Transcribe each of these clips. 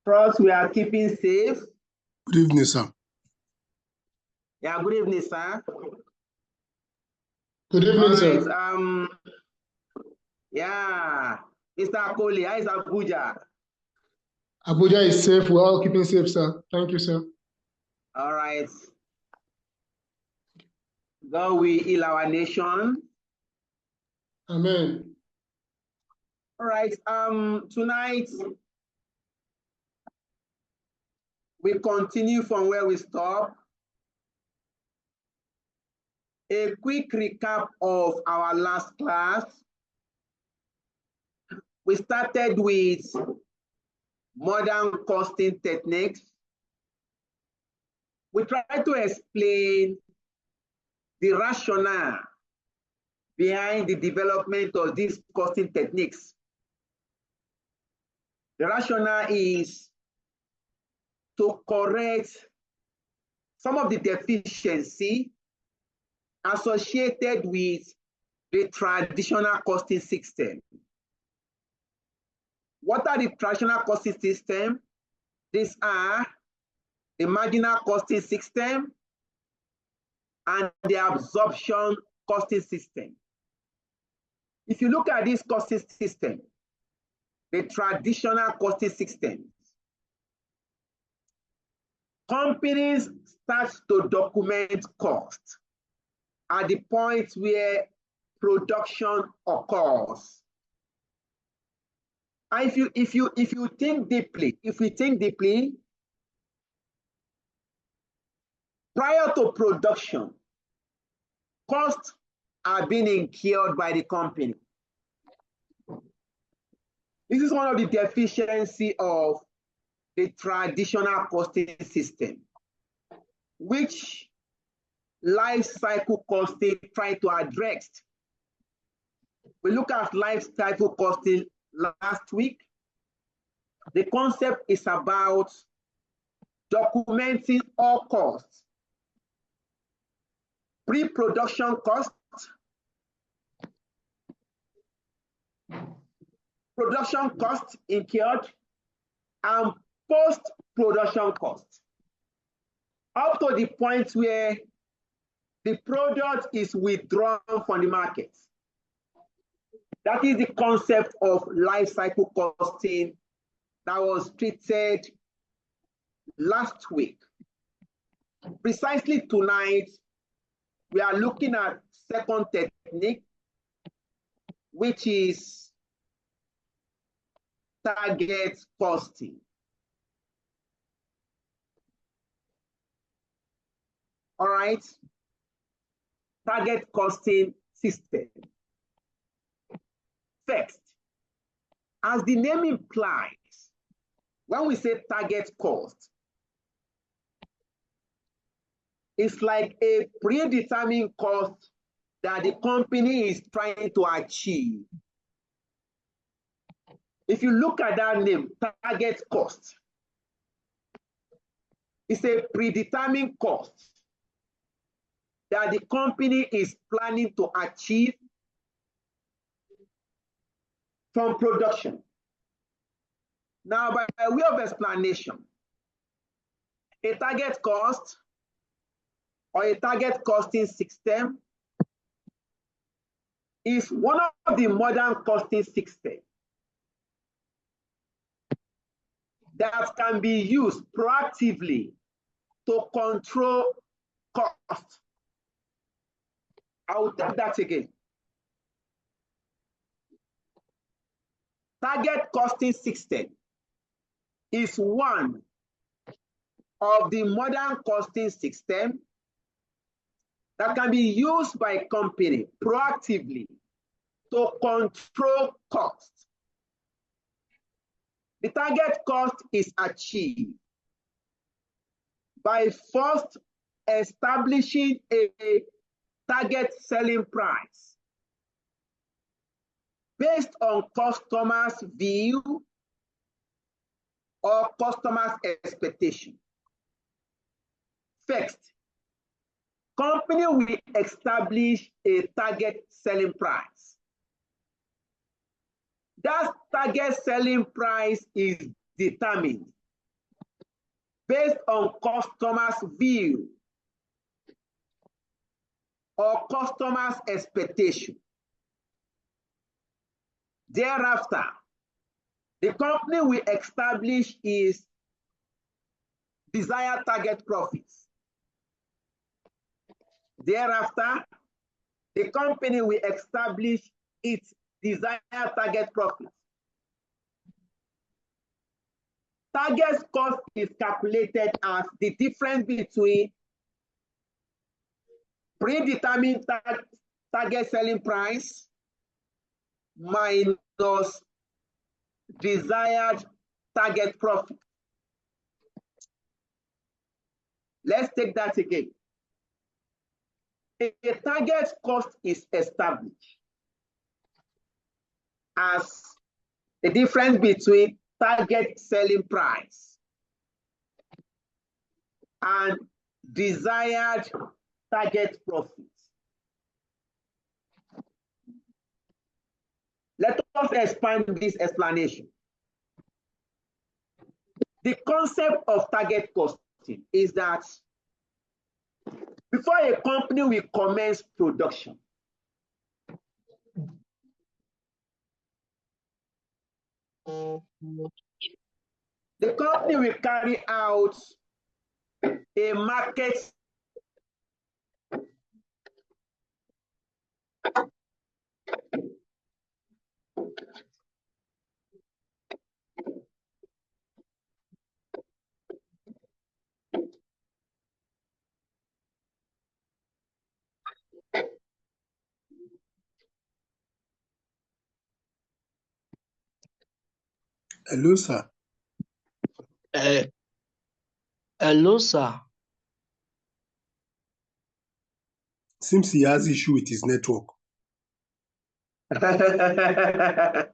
Trust we are keeping safe. Good evening, sir. Yeah, good evening, sir. Good evening, All sir. right, yeah, Mr. Akoli, how is Abuja? Abuja is safe. We're all keeping safe, sir. Thank you, sir. All right. God will heal our nation. Amen. All right, tonight we continue from where we stopped. A quick recap of our last class. We started with modern costing techniques. We tried to explain the rationale behind the development of these costing techniques. The rationale is to correct some of the deficiency associated with the traditional costing system. What are the traditional costing system? These are the marginal costing system and the absorption costing system. If you look at this costing system, the traditional costing system, companies start to document cost at the point where production occurs. And if you think deeply, prior to production, costs are being incurred by the company. This is one of the deficiencies of the traditional costing system, which life cycle costing try to address. We look at life cycle costing last week. The concept is about documenting all costs, pre-production costs, production costs incurred, and post-production costs, up to the point where the product is withdrawn from the market. That is the concept of life cycle costing that was treated last week. Precisely tonight, we are looking at second technique, which is target costing. All right, target costing system. First, as the name implies, when we say target cost, it's like a predetermined cost that the company is trying to achieve. If you look at that name, target cost, it's a predetermined cost that the company is planning to achieve from production. Now, by way of explanation, a target cost or a target costing system is one of the modern costing systems that can be used proactively to control cost. I will take that again. Target costing system is one of the modern costing systems that can be used by a company proactively to control cost. The target cost is achieved by first establishing a target selling price based on customers' view or customers' expectation. First, company will establish a target selling price. That target selling price is determined based on customers' view or customers' expectation. Thereafter, the company will establish its desired target profits. Thereafter, the company will establish its desired target profits. Target cost is calculated as the difference between predetermined target selling price minus desired target profit. Let's take that again. A target cost is established as the difference between target selling price and desired target profit. Let us expand this explanation. The concept of target costing is that before a company will commence production, the company will carry out a market Hello, sir. Hello, sir. Seems he has issue with his network. Mr.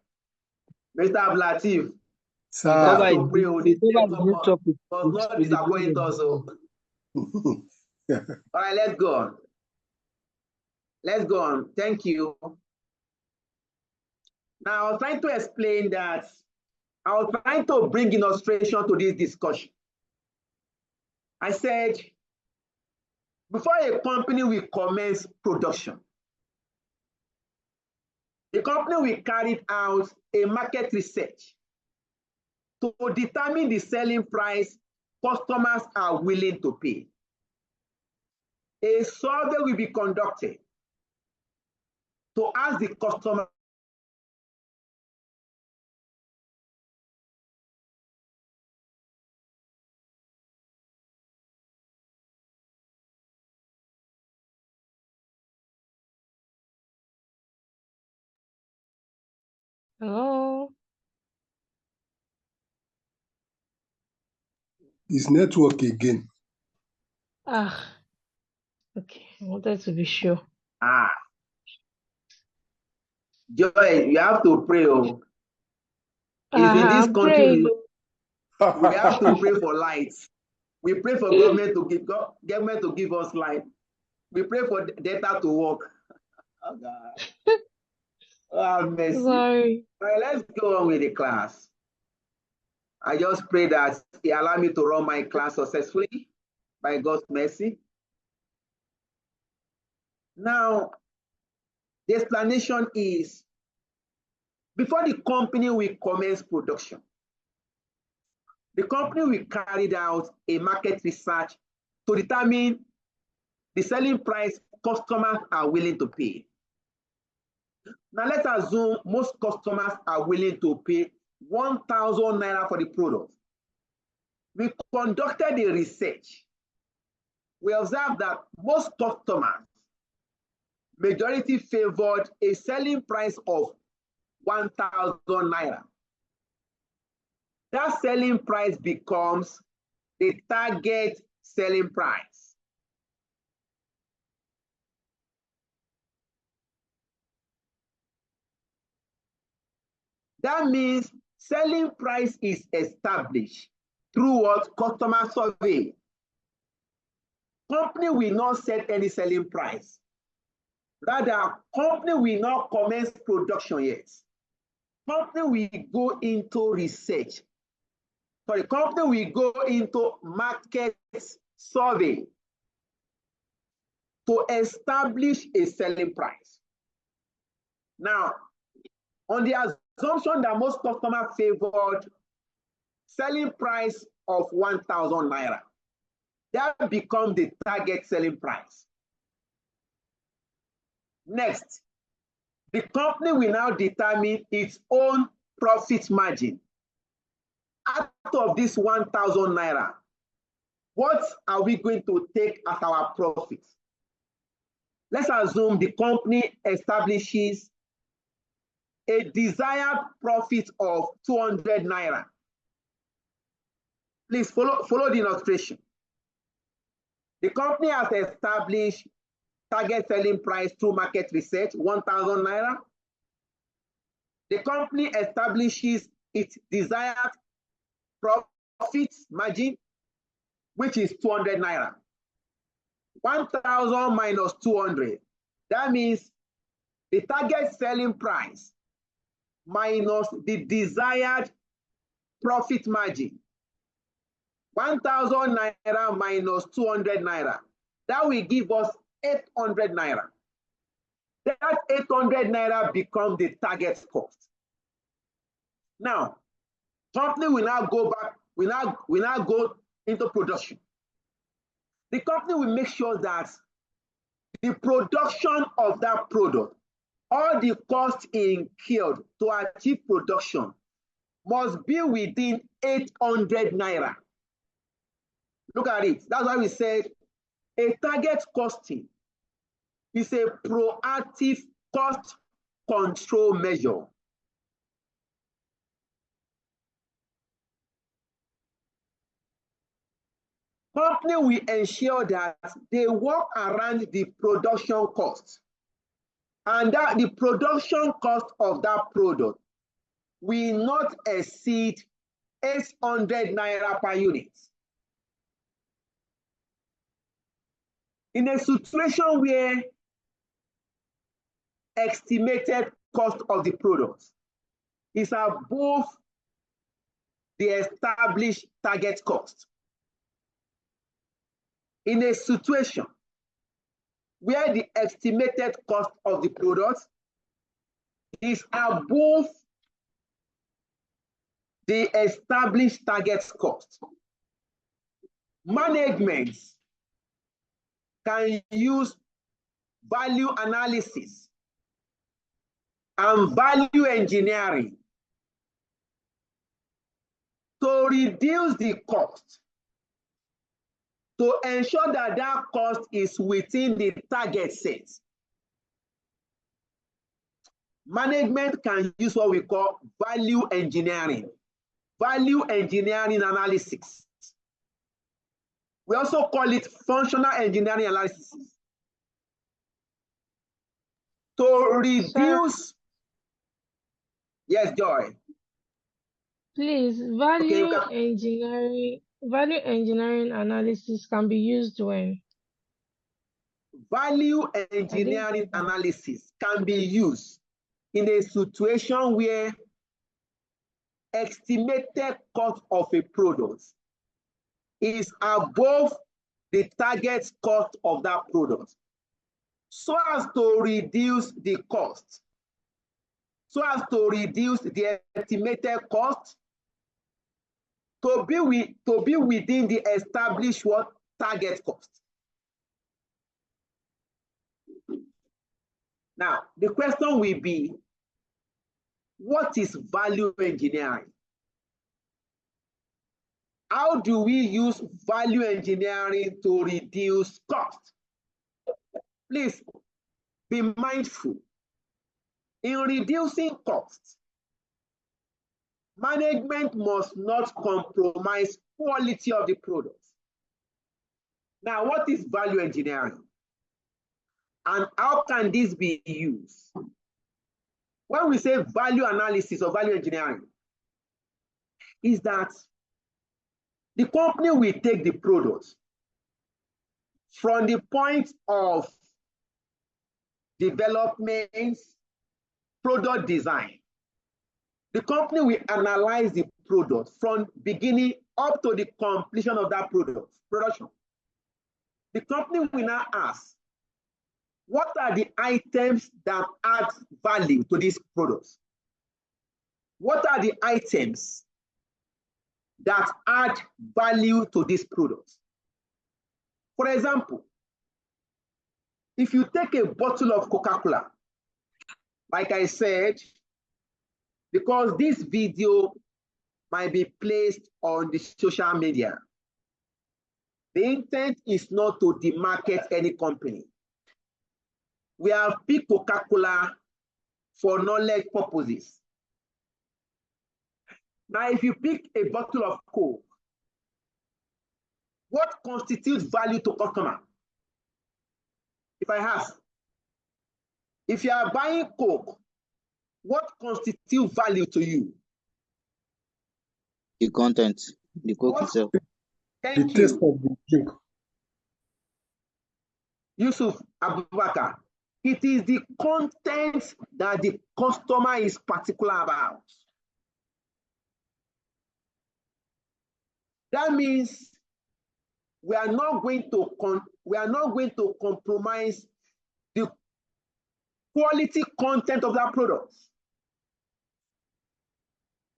Ablatif, Sir. not disappoint us. All right, let's go on. Let's go on. Thank you. Now, I was trying to explain that I was trying to bring illustration to this discussion. I said, before a company will commence production, the company will carry out a market research to determine the selling price customers are willing to pay. A survey will be conducted to ask the customer Hello. His network again. Okay. I wanted to be sure. Joy, you have to pray. Oh. In this country, we have to pray for lights. We pray for government to give us light. We pray for data to work. Oh God. Oh, mercy. Sorry. All right, let's go on with the class. I just pray that He allow me to run my class successfully by God's mercy. Now, the explanation is, before the company will commence production, the company will carry out a market research to determine the selling price customers are willing to pay. Now let's assume most customers are willing to pay 1,000 naira for the product. We conducted a research. We observed that most customers, majority favored a selling price of 1,000 naira. That selling price becomes the target selling price. That means selling price is established through what? Customer survey. Company will not set any selling price. Rather, company will not commence production yet. Company will go into research the company will go into market survey to establish a selling price. Now, on the assumption that most customers favored selling price of 1,000 naira, that becomes the target selling price. Next, the company will now determine its own profit margin. Out of this 1,000 naira, what are we going to take as our profit? Let's assume the company establishes a desired profit of 200 naira. Please follow the illustration. The company has established target selling price through market research, 1,000 naira. The company establishes its desired profit margin, which is 200 naira. 1,000 minus 200. That means the target selling price minus the desired profit margin. 1,000 naira minus 200 naira. That will give us 800 naira. That 800 naira becomes the target cost. Now, company will now go back, will now go into production. The company will make sure that the production of that product, all the costs incurred to achieve production, must be within 800 naira. Look at it. That's why we said a target costing is a proactive cost control measure. Company will ensure that they work around the production cost, and that the production cost of that product will not exceed 800 naira per unit. In a situation where estimated cost of the product is above the established target cost, in a situation where the estimated cost of the product is above the established target cost, management can use value analysis and value engineering to reduce the cost, to ensure that that cost is within the target set. Management can use what we call value engineering analysis. We also call it functional engineering analysis. To reduce, yes, Joy. Please, value engineering analysis can be used when? Value engineering analysis can be used in a situation where estimated cost of a product is above the target cost of that product, so as to reduce the cost, so as to reduce the estimated cost to be within the established target cost. Now, the question will be, what is value engineering? How do we use value engineering to reduce cost? Please be mindful. In reducing costs, management must not compromise quality of the product. Now, what is value engineering? And how can this be used? When we say value analysis or value engineering, is that the company will take the product from the point of development, product design. The company will analyze the product from beginning up to the completion of that production. The company will now ask, what are the items that add value to these products? What are the items that add value to these products? For example, if you take a bottle of Coca-Cola, like I said, because this video might be placed on the social media, the intent is not to demarket any company. We have picked Coca-Cola for knowledge purposes. Now, if you pick a bottle of Coke, what constitutes value to customer? If I ask, if you are buying Coke, what constitutes value to you? The content, the Coke itself. Thank The taste you, of the drink. Yusuf Abubakar. It is the content that the customer is particular about. That means we are not going to compromise the quality content of that product.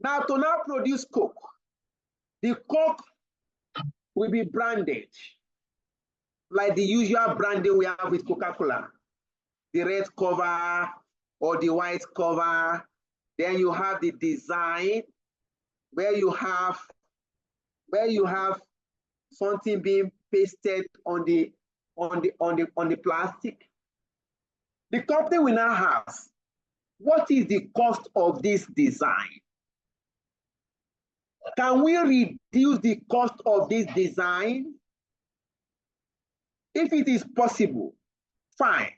Now, to now produce Coke, the Coke will be branded like the usual branding we have with Coca-Cola, the red cover or the white cover. Then you have the design where you have something being pasted on the plastic. The company will now ask, what is the cost of this design? Can we reduce the cost of this design? If it is possible, fine.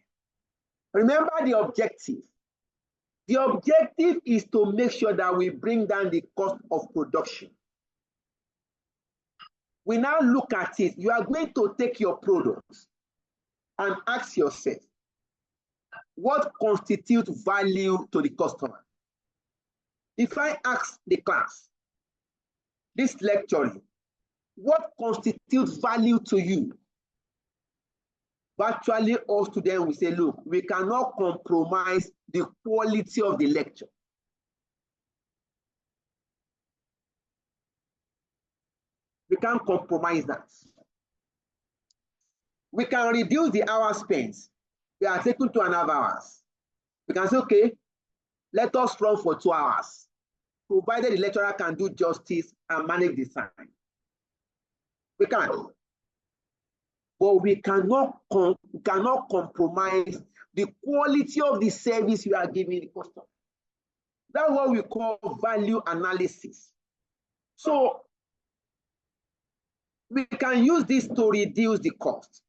Remember the objective. The objective is to make sure that we bring down the cost of production. We now look at it. You are going to take your products and ask yourself, what constitutes value to the customer? If I ask the class, this lecturing, what constitutes value to you? Virtually all students will say, look, we cannot compromise the quality of the lecture. We can't compromise that. We can reduce the hours spent. We are taking 2.5 hours. We can say, okay, let us run for 2 hours, provided the lecturer can do justice and manage the time. We can. But we cannot compromise the quality of the service we are giving the customer. That's what we call value analysis. So we can use this to reduce the cost.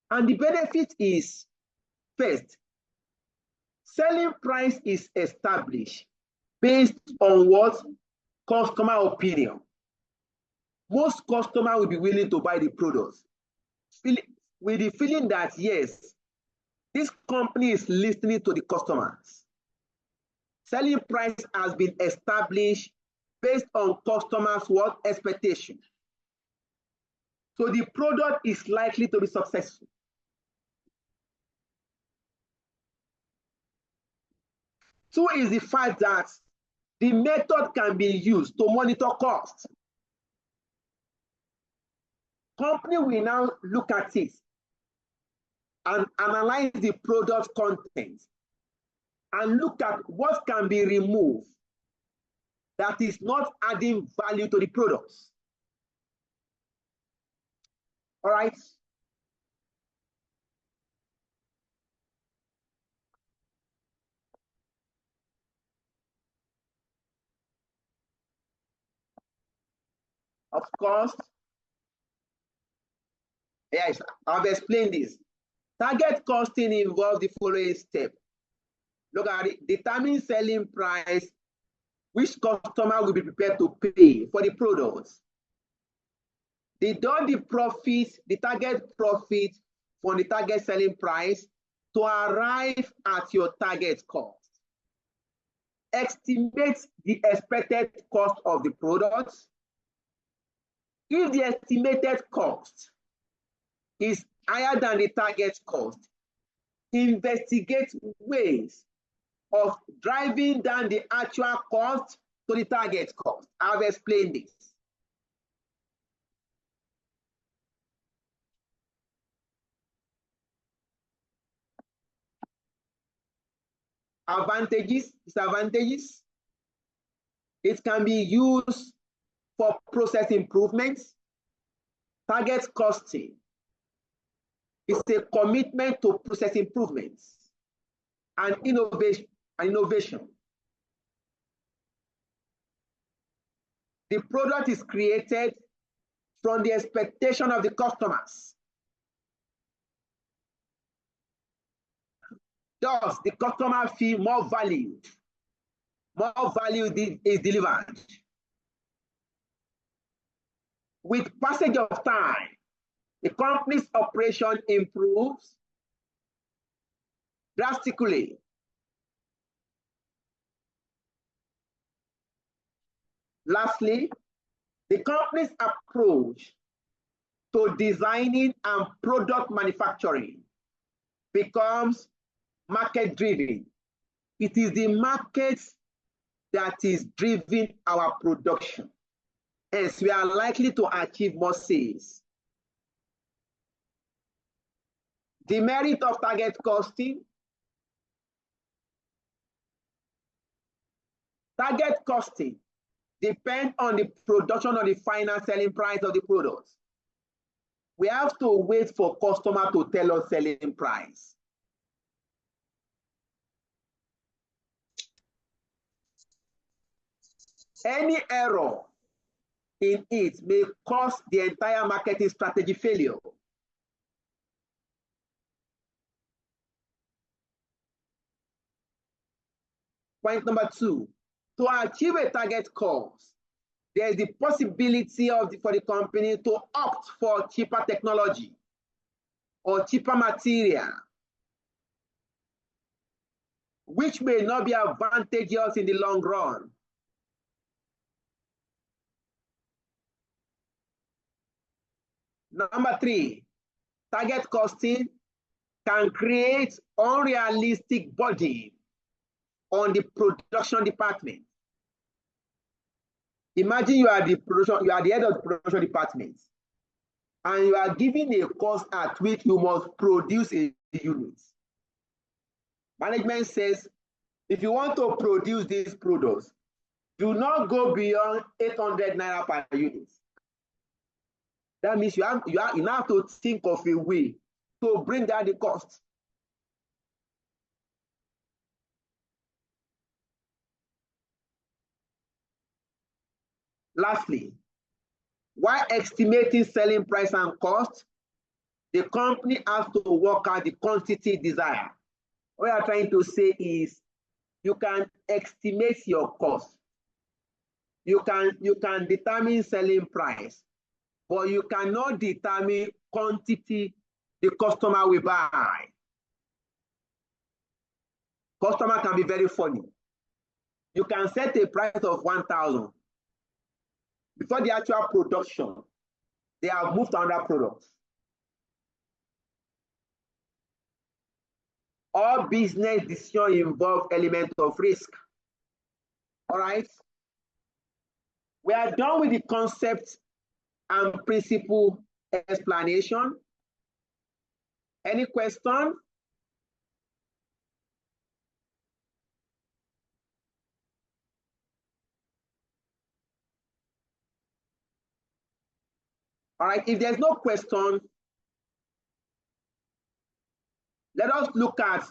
And the benefit is, first, selling price is established based on what? Customer opinion. Most customers will be willing to buy the products with the feeling that, yes, this company is listening to the customers. Selling price has been established based on customers' what? Expectation. So the product is likely to be successful. Two is the fact that the method can be used to monitor costs. Company will now look at it and analyze the product content and look at what can be removed that is not adding value to the products. All right. Of course, yes, I've explained this. Target costing involves the following step. Look at it. Determine selling price, which customer will be prepared to pay for the products. Deduct the profit, the target profit from the target selling price to arrive at your target cost. estimate the expected cost of the product. If the estimated cost is higher than the target cost, investigate ways of driving down the actual cost to the target cost. I've explained this. Advantages, disadvantages. It can be used for process improvements. Target costing is a commitment to process improvements and innovation. The product is created from the expectation of the customers. Thus, the customer feel more valued. More value is delivered. With passage of time, the company's operation improves drastically. Lastly, the company's approach to designing and product manufacturing becomes market-driven. It is the market that is driving our production. Hence, we are likely to achieve more sales. The merit of target costing. Target costing depends on the production or the final selling price of the product. We have to wait for customer to tell us selling price. Any error in it may cause the entire marketing strategy failure. Point number 2, to achieve a target cost, there is the possibility for the company to opt for cheaper technology or cheaper material, which may not be advantageous in the long run. Number 3, target costing can create unrealistic burden on the production department. Imagine you are the head of the production department, and you are given a cost at which you must produce a unit. Management says, if you want to produce these products, do not go beyond 800 naira per unit. That means you now have to think of a way to bring down the cost. Lastly, while estimating selling price and cost, the company has to work out the quantity desired. What I'm trying to say is, you can estimate your cost. You can determine selling price, but you cannot determine quantity the customer will buy. Customer can be very funny. You can set a price of 1,000. Before the actual production, they have moved to another product. All business decisions involve elements of risk. All right? We are done with the concept and principle explanation. Any question? All right, if there's no question, let us look at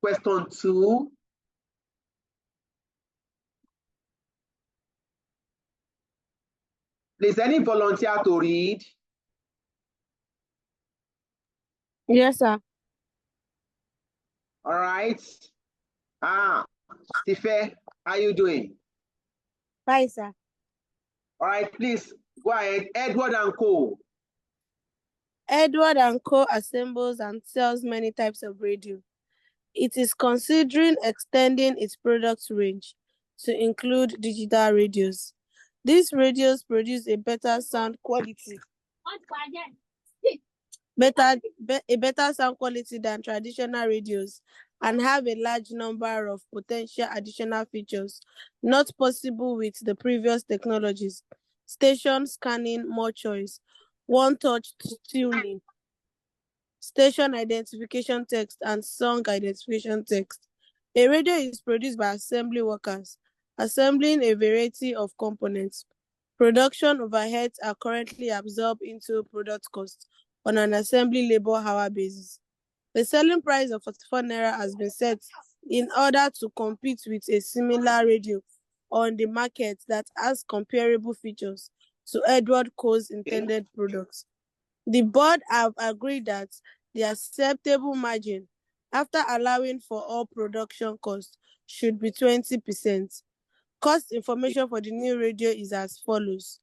question 2. Please, any volunteer to read? Yes, sir. All right. Tife, how are you doing? Fine, sir. All right, please go ahead. Edward and Co. Edward and Co. assembles and sells many types of radio. It is considering extending its product range to include digital radios. These radios produce a better sound quality than traditional radios and have a large number of potential additional features not possible with the previous technologies. Station scanning, more choice, one-touch tuning, station identification text, and song identification text. A radio is produced by assembly workers, assembling a variety of components. Production overheads are currently absorbed into product costs on an assembly labor hour basis. The selling price of 44 naira has been set in order to compete with a similar radio on the market that has comparable features to Edward Coe's intended products. The board have agreed that the acceptable margin, after allowing for all production costs, should be 20%. Cost information for the new radio is as follows.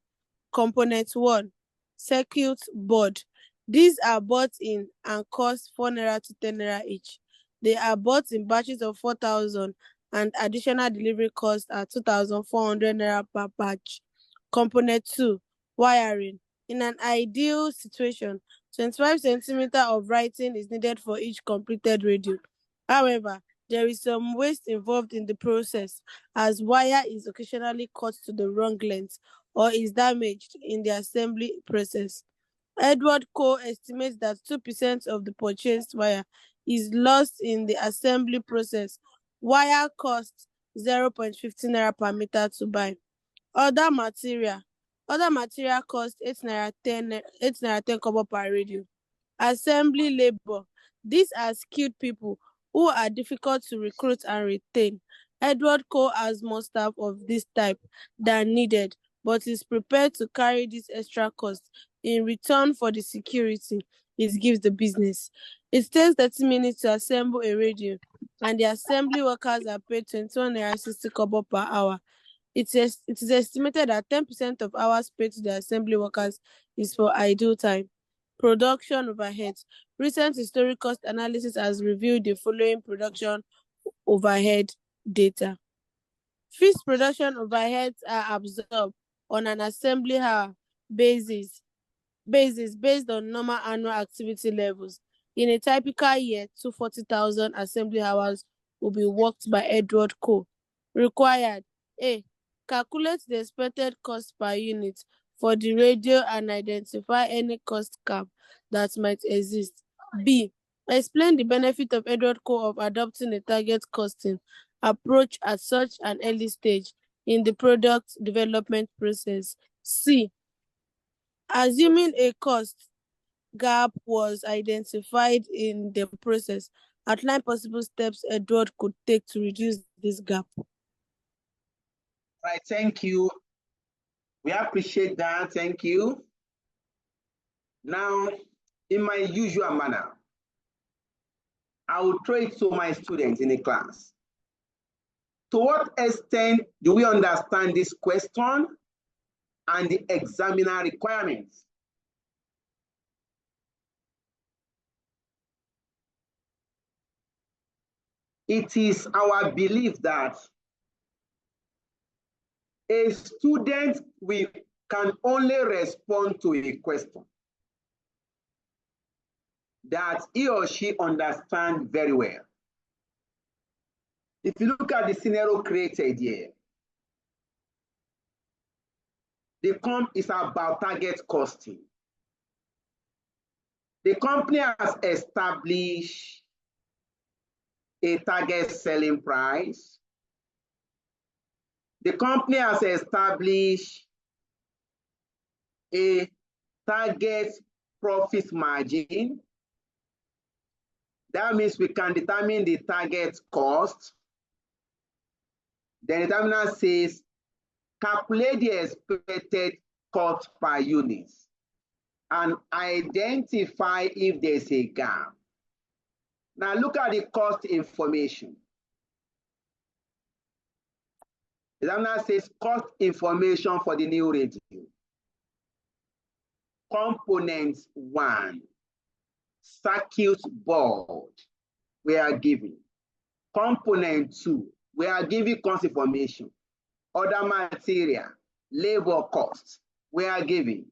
Component 1, circuit board. These are bought in and cost 4 naira to 10 naira each. They are bought in batches of 4,000 and additional delivery costs are 2,400 naira per batch. Component 2, wiring. In an ideal situation, 25 centimeters of writing is needed for each completed radio. However, there is some waste involved in the process, as wire is occasionally cut to the wrong length or is damaged in the assembly process. Edward Coe estimates that 2% of the purchased wire is lost in the assembly process. Wire costs 0.15 naira per meter to buy. Other material costs 8 naira 10 kobo per radio. Assembly labor. These are skilled people who are difficult to recruit and retain. Edward Coe has more staff of this type than needed, but is prepared to carry this extra cost in return for the security it gives the business. It takes 30 minutes to assemble a radio, and the assembly workers are paid 21 naira 60 kobo per hour. It is estimated that 10% of hours paid to the assembly workers is for idle time. Production overheads. Recent historic cost analysis has reviewed the following production overhead data. Fixed production overheads are absorbed on an assembly hour basis based on normal annual activity levels. In a typical year, 240,000 assembly hours will be worked by Edward Coe. Required: A. Calculate the expected cost per unit for the radio and identify any cost cap that might exist. B. Explain the benefit of Edward Coe of adopting a target costing approach at such an early stage in the product development process. C. Assuming a cost gap was identified in the process, outline possible steps Edward could take to reduce this gap. Right, thank you. We appreciate that. Thank you. Now, in my usual manner, I will throw it to my students in the class. To what extent do we understand this question and the examiner requirements? It is our belief that a student can only respond to a question that he or she understands very well. If you look at the scenario created here, the comp is about target costing. The company has established a target selling price. The company has established a target profit margin. That means we can determine the target cost. The determiner says, calculate the expected cost per unit and identify if there's a gap. Now look at the cost information. The examiner says cost information for the new radio. Component 1, circuit board, we are given. Component 2, we are giving cost information. Other material, labor costs, we are giving.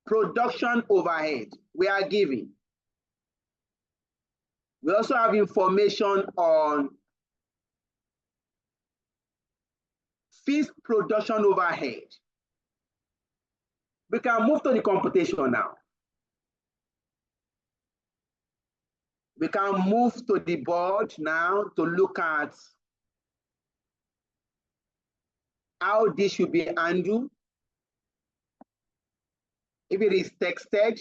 Production overhead, we are giving. We also have information on fixed production overhead. We can move to the computation now. We can move to the board now to look at how this should be handled. If it is texted,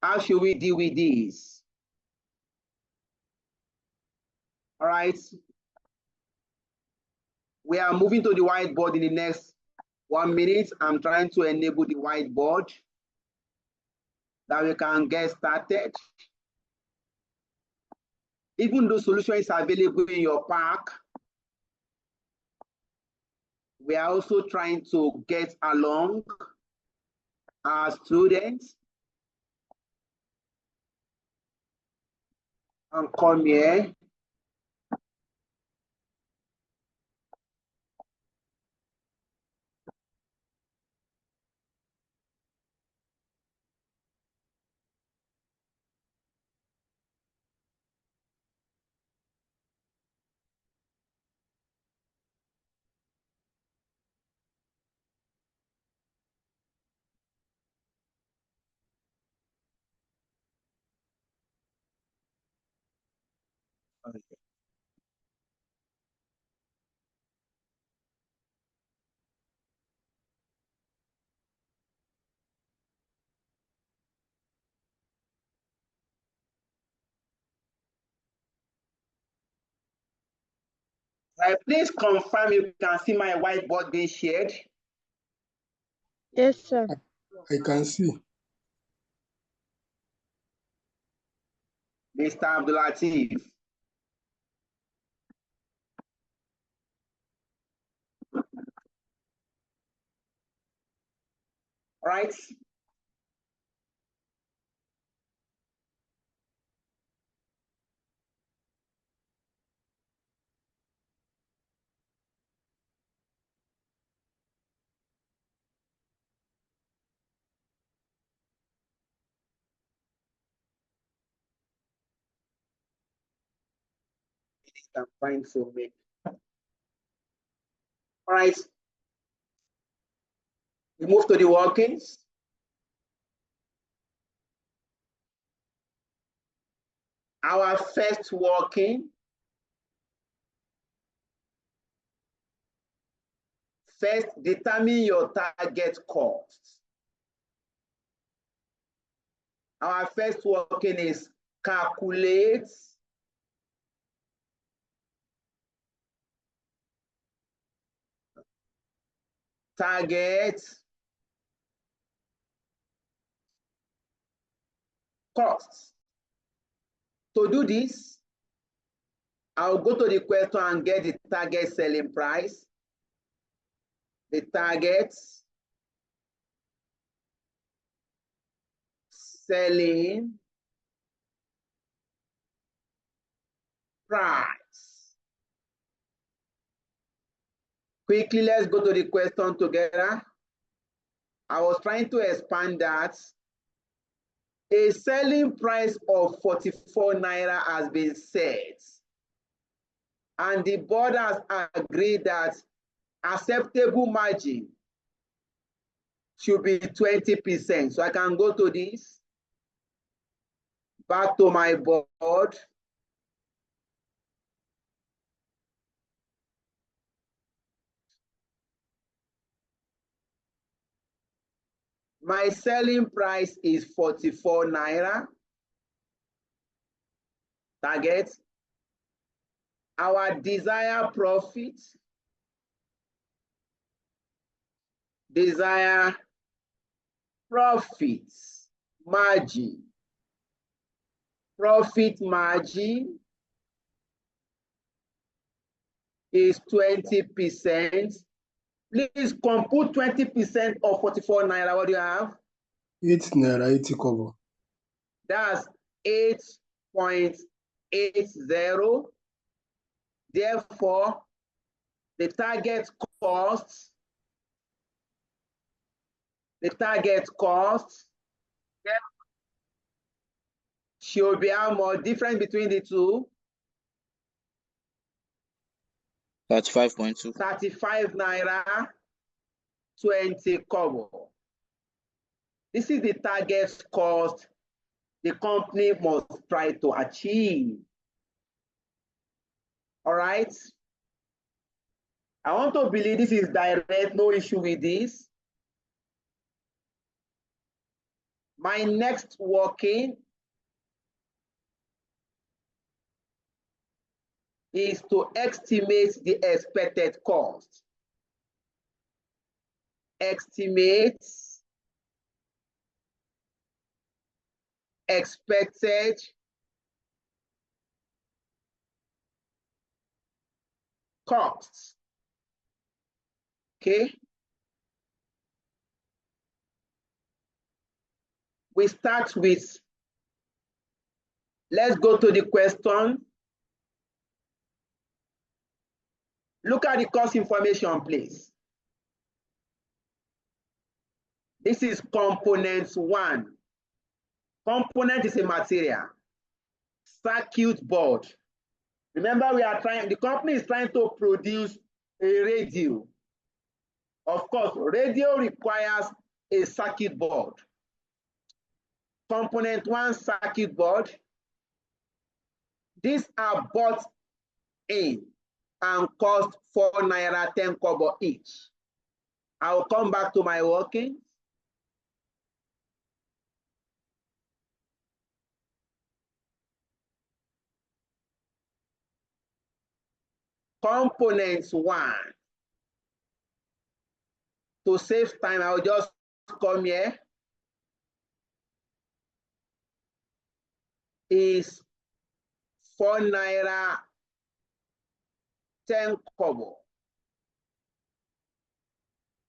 how should we deal with this? All right. We are moving to the whiteboard in the next 1 minute. I'm trying to enable the whiteboard that we can get started. Even though solution is available in your pack, we are also trying to get along as students. And come here. Okay. Please confirm you can see my whiteboard being shared. Yes, sir. I can see. Mr. Abdulateef. Right. I'm trying to make. All right. We move to the workings. Our first working. First, determine your target cost. Our first working is calculate target costs. To do this, I'll go to the question and get the target selling price, the target selling price. Quickly, let's go to the question together. I was trying to expand that. A selling price of 44 naira has been set, and the board has agreed that acceptable margin should be 20%. So I can go to this, back to my board. My selling price is 44 naira. Target. Our desired profit. Desired profits margin. Profit margin is 20%. Please compute 20% of 44 naira. What do you have? 8 naira 80 kobo. That's 8 0.80. Therefore, the target cost should be how much? Difference between the two? 35.2. 35 naira 20 kobo. This is the target cost the company must try to achieve. All right. I want to believe this is direct, no issue with this. My next working is to estimate the expected cost. Estimate expected costs. Okay. We start with, let's go to the question. Look at the cost information, please. This is component 1. Component is a material. Circuit board. Remember, the company is trying to produce a radio. Of course, radio requires a circuit board. Component 1, circuit board. These are bought in and cost 4 naira 10 kobo each. I will come back to my workings. Components 1. To save time, I will just come here. Is 4 naira 10 kobo.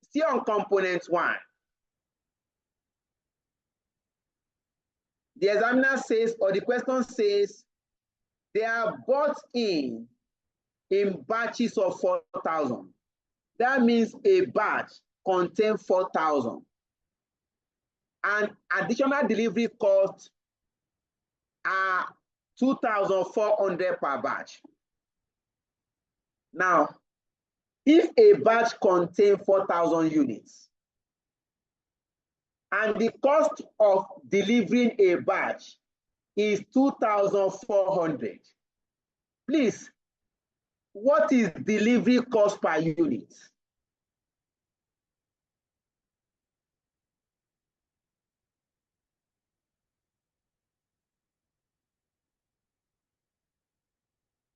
Still on component 1. The examiner says, or the question says, they are bought in batches of 4,000. That means a batch contains 4,000. And additional delivery costs are 2,400 per batch. Now, if a batch contains 4,000 units, and the cost of delivering a batch is 2,400, please, what is delivery cost per unit?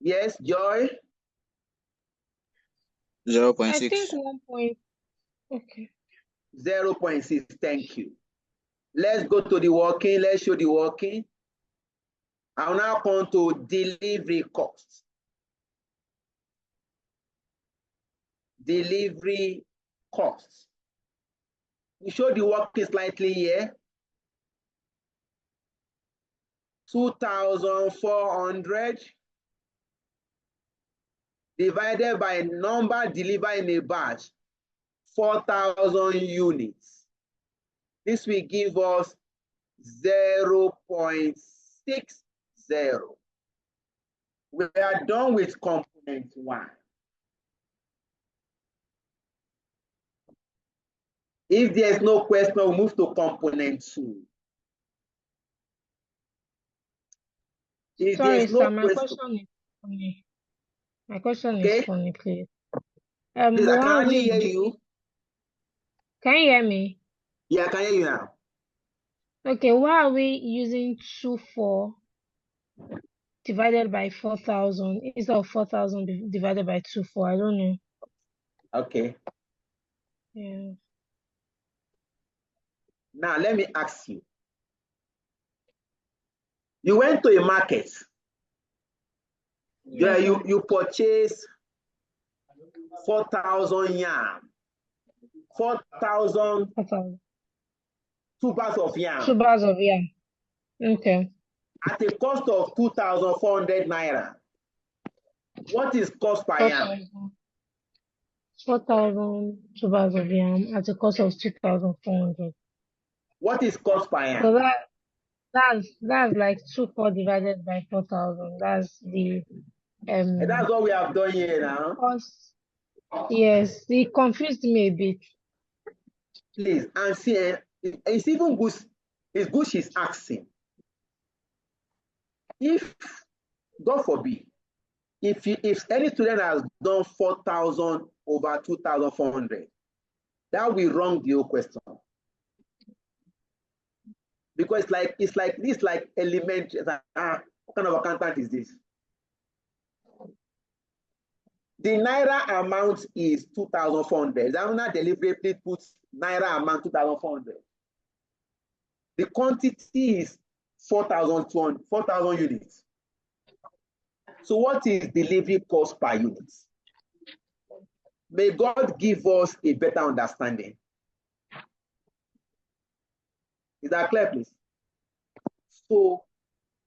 Yes, Joy? 0.6. I think 1 point. Okay. 0.6, thank you. Let's go to the working. Let's show the working. I'll now come to delivery costs. Delivery costs. We show the working slightly here. 2,400 divided by number delivered in a batch, 4,000 units. This will give us 0.60. We are done with component 1. If there's no question, we'll move to component 2. If Sorry, there's no sir, my question, question is funny. My question okay, is funny, please. please, I can Why are hardly we hear using? you. Can you hear me? Yeah, I can hear you now. Okay, why are we using 24 divided by 4,000 instead of 4,000 divided by 24? I don't know. Okay. Yeah. Now let me ask you. You went to a market. Yeah, Yes, sir. you purchased 4,000 yam. 4,000 4,000. 2 bags of Two yam. bars of yam. Okay. at a cost of 2,400 naira. What is cost per yam? 4,000 tubers of yam at a cost of 2,400. What is cost per yam? So that's like 2,400 divided by 4,000. That's the And that's what we have done here now. cost. Yes, it confused me a bit. Please, and see, it's even good. It's good she's asking. If, God forbid, if any student has done 4,000 over 2,400, that will wrong the whole question. Because it's like elementary. What kind of accountant is this? The naira amount is 2,400. Examiner deliberately puts naira amount 2,400. The quantity is 4,000 units. So what is delivery cost per unit? May God give us a better understanding. Is that clear, please? So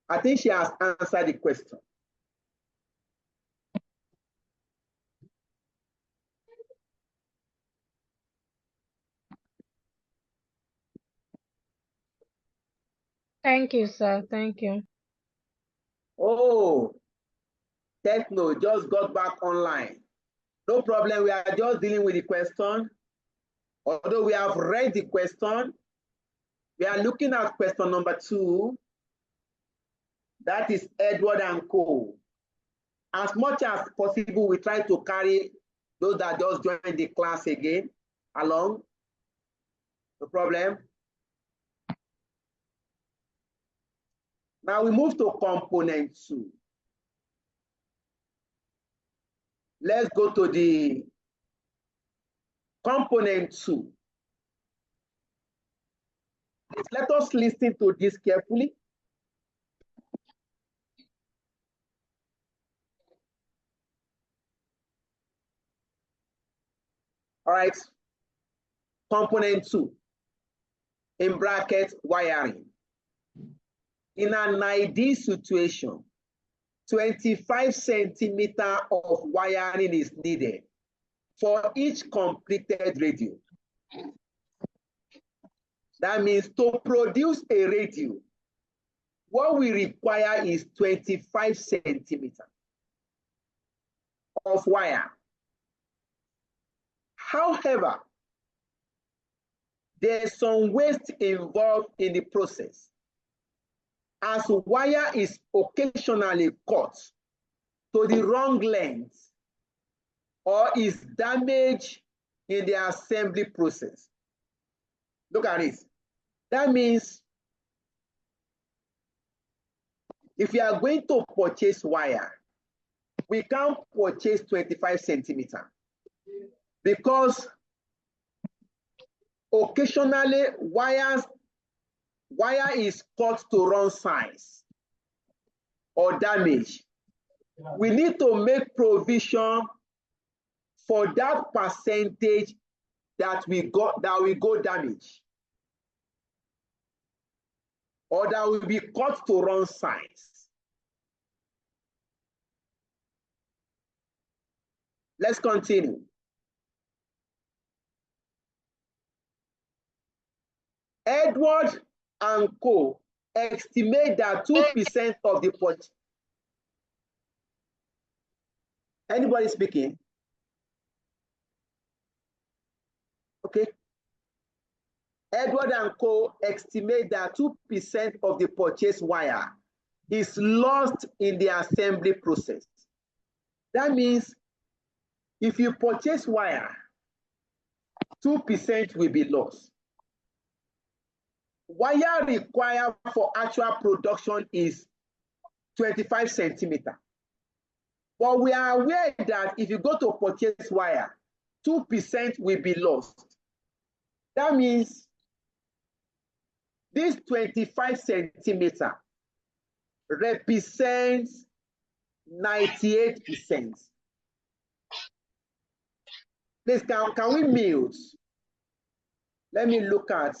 I think she has answered the question. Thank you, sir. Thank you. Oh, Techno just got back online. No problem. We are just dealing with the question. Although we have read the question, we are looking at question number 2. That is Edward and Co. As much as possible, we try to carry those that just joined the class again along. No problem. Now we move to component 2. Let's go to the component 2. Let us listen to this carefully. All right. Component 2, in bracket, wiring. In an ideal situation, 25 centimeters of wiring is needed for each completed radio. That means to produce a radio, what we require is 25 centimeters of wire. However, there's some waste involved in the process, as wire is occasionally cut to the wrong length or is damaged in the assembly process. Look at it. That means if you are going to purchase wire, we can't purchase 25 centimeters because occasionally wire is cut to wrong size or damage. We need to make provision for that percentage that we go damage or that will be cut to wrong size. Let's continue. Edward and Co. estimate that 2% of the purchase. Anybody speaking? Okay. Edward and Co. estimate that 2% of the purchase wire is lost in the assembly process. That means if you purchase wire, 2% will be lost. Wire required for actual production is 25 centimeters. But we are aware that if you go to purchase wire, 2% will be lost. That means this 25 centimeters represents 98%. Please, can we mute? Let me look at.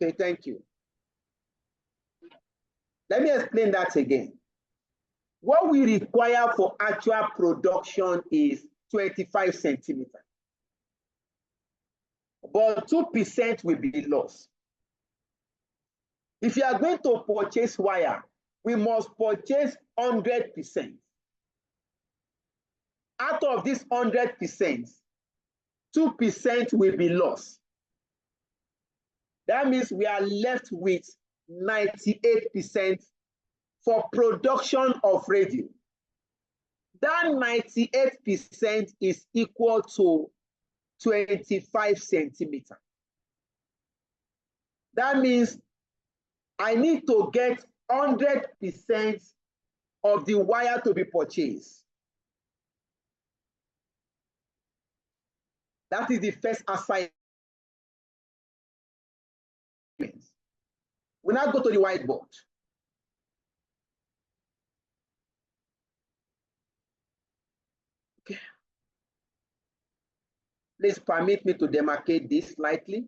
Okay, thank you. Let me explain that again. What we require for actual production is 25 centimeters. But 2% will be lost. If you are going to purchase wire, we must purchase 100%. Out of this 100%, 2% will be lost. That means we are left with 98% for production of radio. That 98% is equal to 25 centimeters. That means I need to get 100% of the wire to be purchased. That is the first assignment. We now go to the whiteboard. Okay. Please permit me to demarcate this slightly.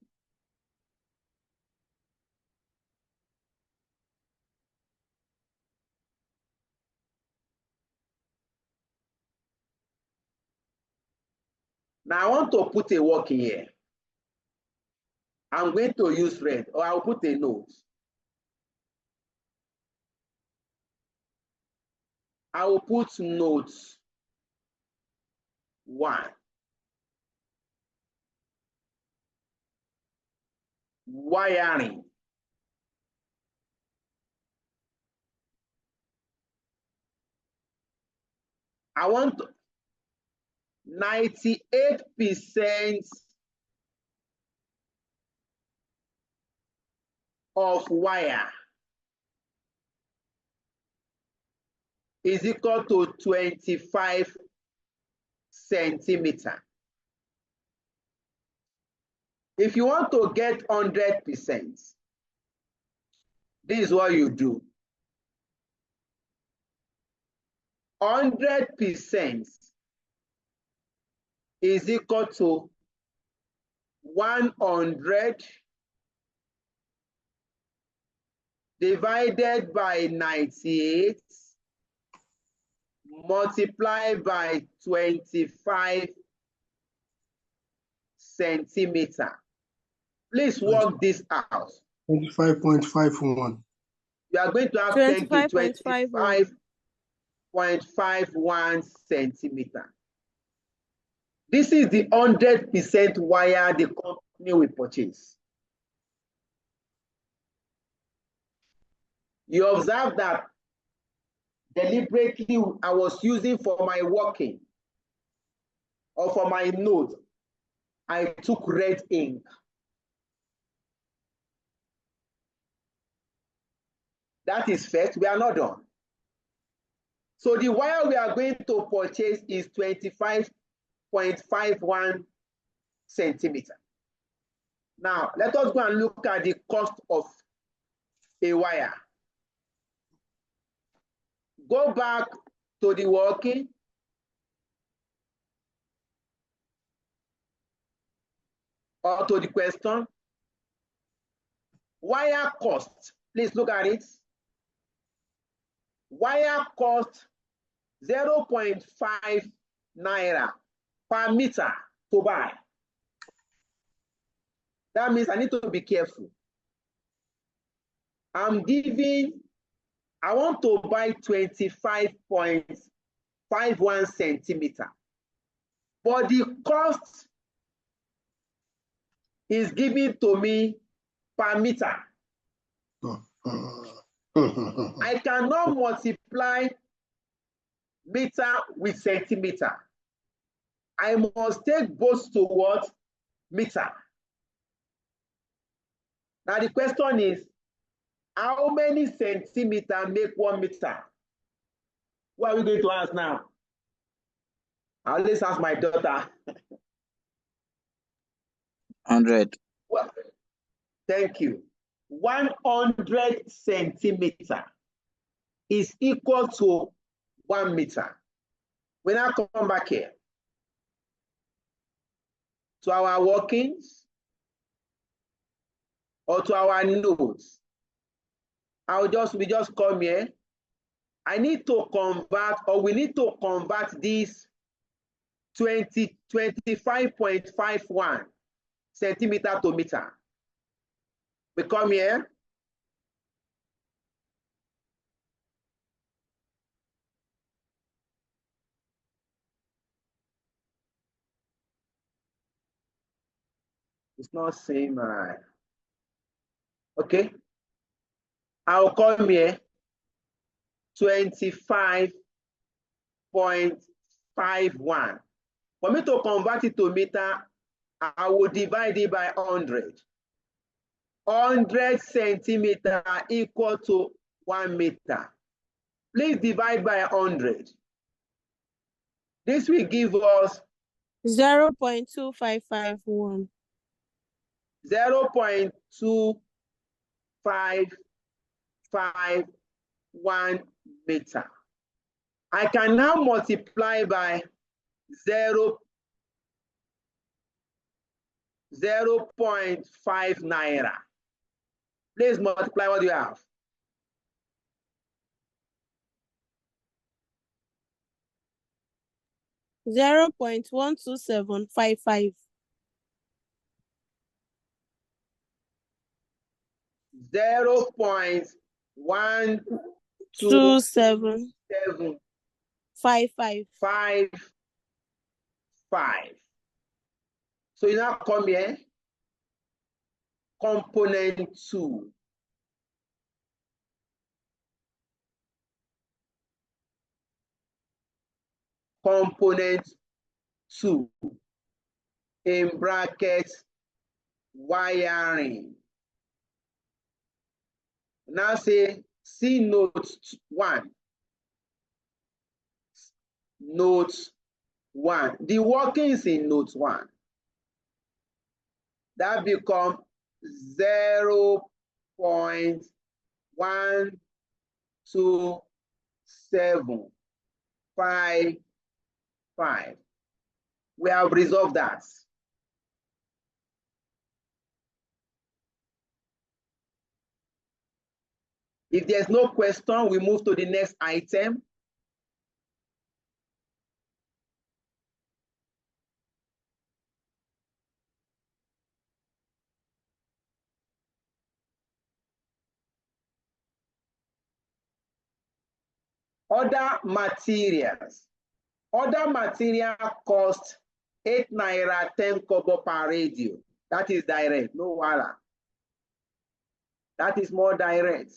Now I want to put a work here. I'm going to use red, or I'll put a note. I will put note 1. Wiring. I want 98% of wire is equal to 25 centimeters. If you want to get 100%, this is what you do. 100% is equal to 100 divided by 98 multiplied by 25 centimeters. Please work this out. 25.51. You are going to have 25.51 centimeters. This is the 100% wire the company will purchase. You observe that deliberately I was using for my working or for my note, I took red ink. That is first, we are not done. So the wire we are going to purchase is 25.51 centimeters. Now, let us go and look at the cost of a wire. Go back to the working. Or to the question. Wire cost, please look at it. Wire cost 0.5 naira per meter to buy. That means I need to be careful. I want to buy 25.51 centimeters. But the cost is given to me per meter. I cannot multiply meter with centimeter. I must take both to what? Meter. Now the question is, how many centimeters make 1 meter? What are we going to ask now? I'll always ask my daughter. 100. Well, thank you. 100 centimeters is equal to 1 meter. We now come back here to our workings or to our notes. We just come here. I need to convert, or we need to convert this 25.51 centimeter to meter. We come here. It's not same. Okay. I'll come here. 25.51. For me to convert it to meter, I will divide it by 100. 100 centimeter equal to 1 meter. Please divide by 100. This will give us 0.2551. 0.2551 meter. I can now multiply by 0.5 naira. Please multiply what you have. $0.12755. 0.12755. So you now come here, component 2. Component 2 in brackets wiring. Now say see note 1. Note 1. The workings in note 1. That become 0.12755. We have resolved that. If there's no question, we move to the next item. Other materials. Other material cost 8 naira 10 kobo per radio. That is direct, no wala. That is more direct.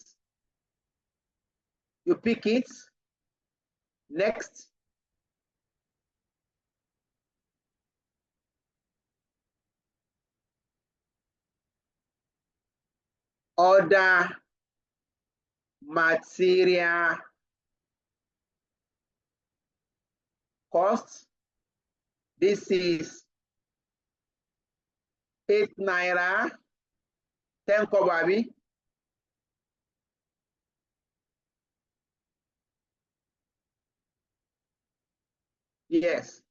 You pick it. Next. Other material cost. This is 8 naira 10 kobo. Yes.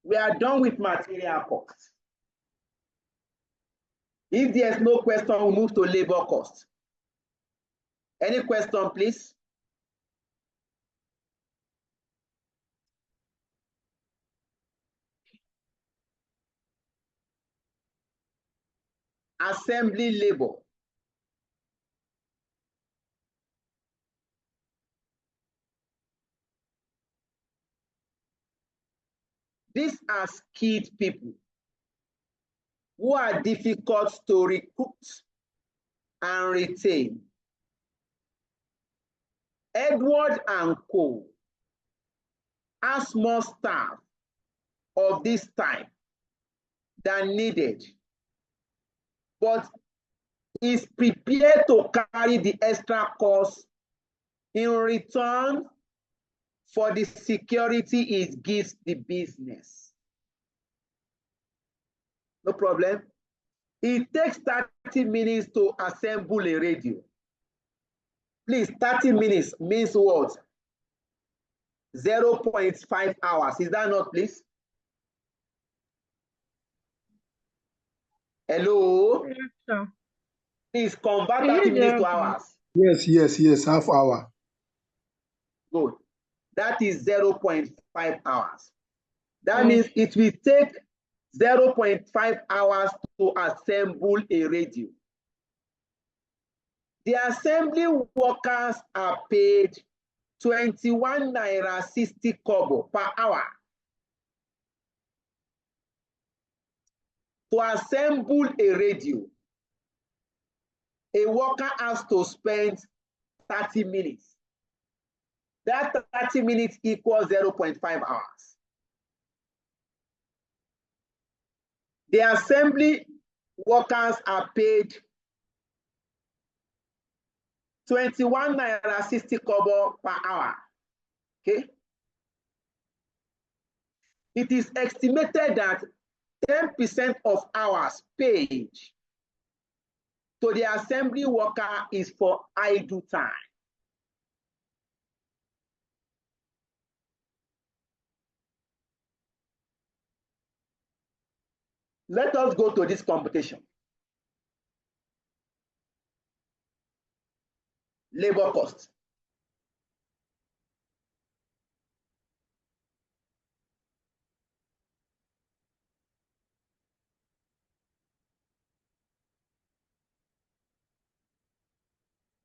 We are done with material cost. If there's no question, we move to labor cost. Any question, please? Assembly labor. These are skilled people who are difficult to recruit and retain. Edward and Co. has more staff of this type than needed, but is prepared to carry the extra cost in return for the security it gives the business. No problem. It takes 30 minutes to assemble a radio. Please, 30 minutes means what? 0.5 hours. Is that not, please? Hello? Yes, sir. Please convert Is 30 it minutes to 0.5? hours. Yes, half hour. Good. That is 0.5 hours. That Mm. means it will take 0.5 hours to assemble a radio. The assembly workers are paid 21 naira 60 kobo per hour to assemble a radio. A worker has to spend 30 minutes. That 30 minutes equals 0.5 hours. The assembly workers are paid 21 naira 60 kobo per hour. Okay. It is estimated that 10% of hours paid to the assembly worker is for idle time. Let us go to this computation. Labor cost.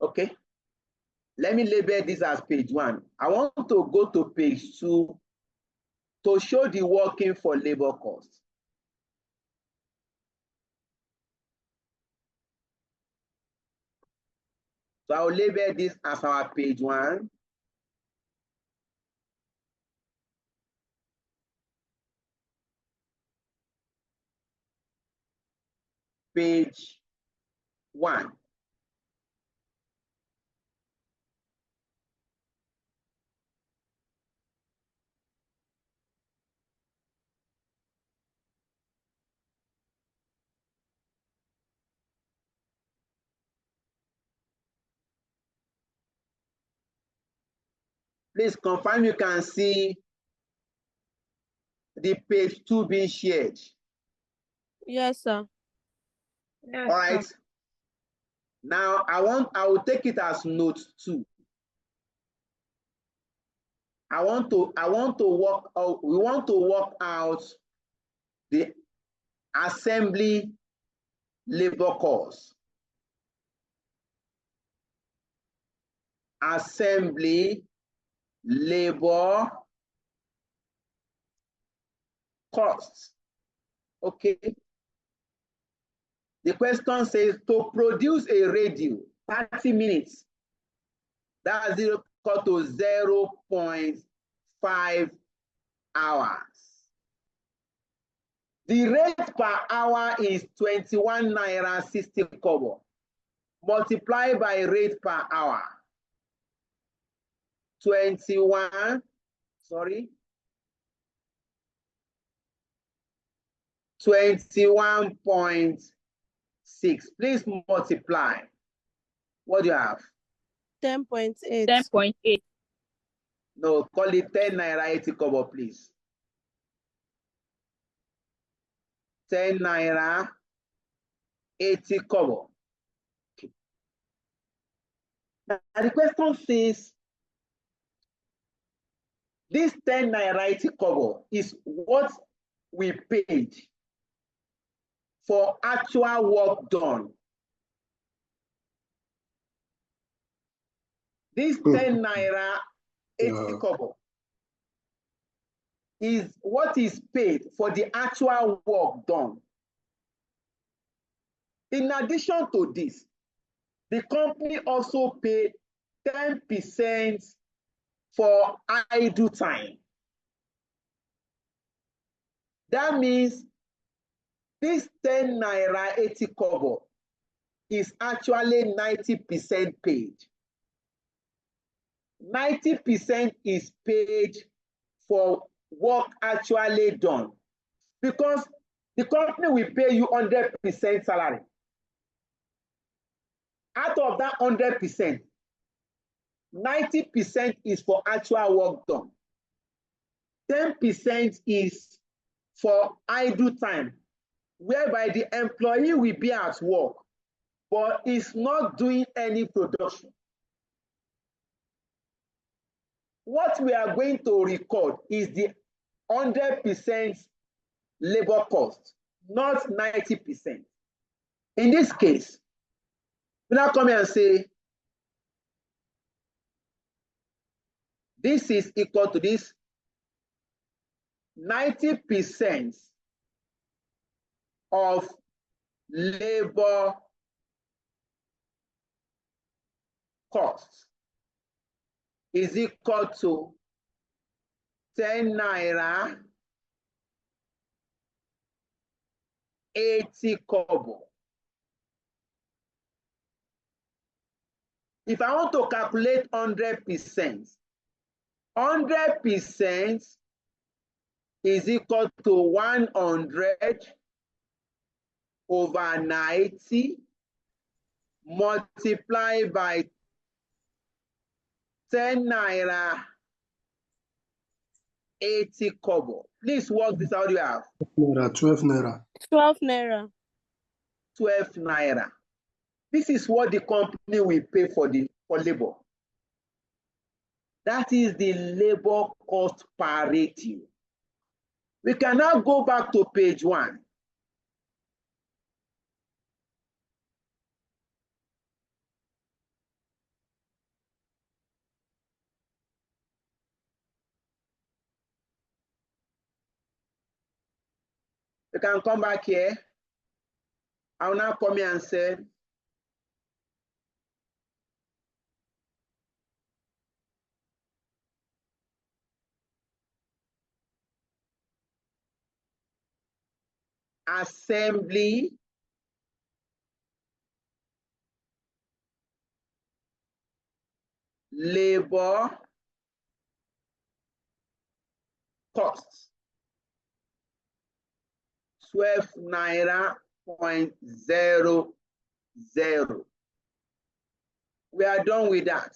Okay. Let me label this as page 1. I want to go to page 2 to show the working for labor cost. So I'll label this as our page 1. Page 1. Please confirm you can see the page 2 being shared. Yes, sir. Yes, All right. sir. Now I will take it as note 2. We want to work out the assembly labor cost. Assembly labor costs. Okay. The question says to produce a radio 30 minutes, that's equal to 0.5 hours. The rate per hour is 21 naira 60 kobo. Multiply by rate per hour. 21.6. Please multiply. What do you have? 10.8. 10.8. No, call it 10 naira 80 kobo, please. 10 naira 80 kobo. Okay. Now the question says, this 10 naira 80 kobo is what we paid for actual work done. This 10 naira 80 kobo is what is paid for the actual work done. In addition to this, the company also paid 10% for idle time. That means this 10 naira 80 kobo is actually 90% paid. 90% is paid for work actually done, because the company will pay you 100% salary. Out of that 100%, 90% is for actual work done. 10% is for idle time, whereby the employee will be at work, but is not doing any production. What we are going to record is the 100% labor cost, not 90%. In this case, we now come here and say, this is equal to this 90% of labor cost is equal to 10 naira 80 kobo. If I want to calculate 100%, 100% is equal to 100 over 90 multiplied by 10 naira 80 kobo. Please work this out. You have 12 naira. 12 naira. 12 naira. This is what the company will pay for labor. That is the labor cost per ratio. We can now go back to page 1. We can come back here. I will now come here and say, assembly labor costs 12 naira 0.00. We are done with that.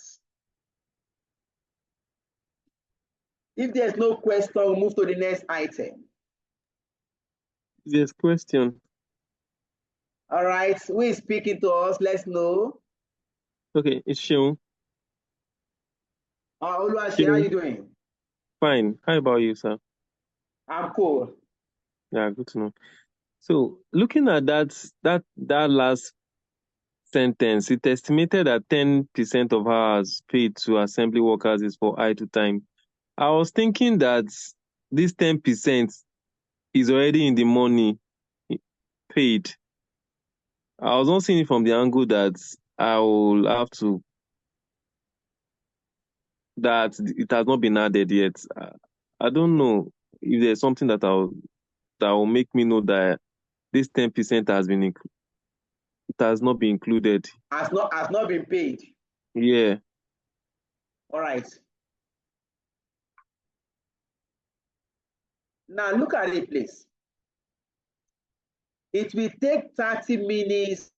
If there's no question, we'll move to the next item. There's question. All right, who is speaking to us? Let's know. Okay, it's Seun. Oluwaseun, how are you doing? Fine. How about you, sir? I'm cool. Yeah, good to know. So looking at that last sentence, it estimated that 10% of hours paid to assembly workers is for idle time. I was thinking that this 10% is already in the money paid. I was not seeing it from the angle that I will have to, that it has not been added yet. I don't know if there's something that will make me know that this 10% has not been included. Has not been paid. Yeah. All right. Now look at it, please. It will take 30 minutes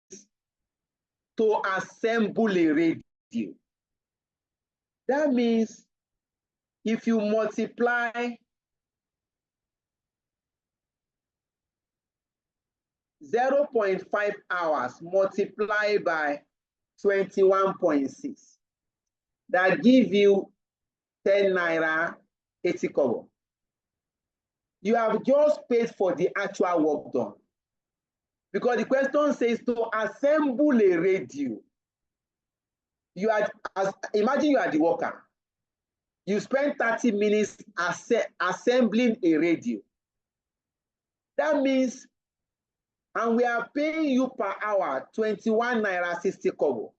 to assemble a radio. That means if you multiply 0.5 hours multiplied by 21.6, that give you 10 naira 80 kobo. You have just paid for the actual work done. Because the question says to assemble a radio. Imagine you are the worker. You spend 30 minutes assembling a radio. That means, and we are paying you per hour 21 naira 60 kobo.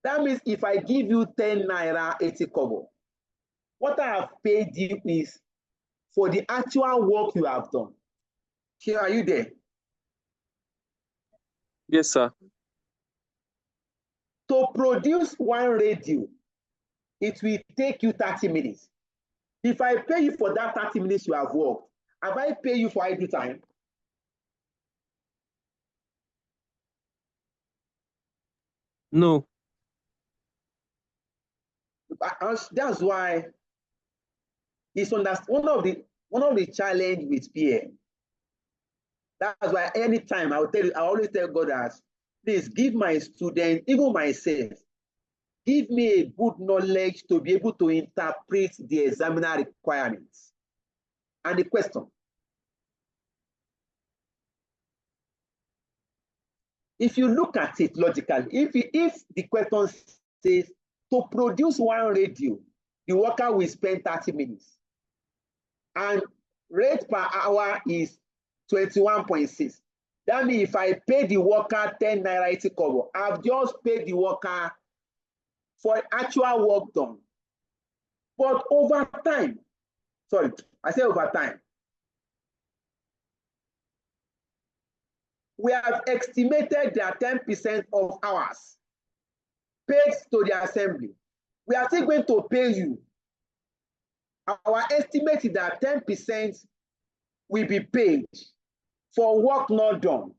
That means if I give you 10 naira 80 kobo, what I have paid you is for the actual work you have done. Here, are you there? Yes, sir. To produce one radio, it will take you 30 minutes. If I pay you for that 30 minutes you have worked, have I paid you for idle time? No. That's why it's one of the challenge with PM. That's why anytime I will tell you, I always tell God that, please give my students, even myself, give me a good knowledge to be able to interpret the examiner requirements and the question. If you look at it logically, if the question says to produce one radio, the worker will spend 30 minutes and rate per hour is 21.6. That means if I pay the worker 10 naira 80 kobo, I've just paid the worker for actual work done. But over time, sorry, I say over time, we have estimated that 10% of hours paid to the assembly. We are still going to pay you. Our estimate is that 10% will be paid for work not done.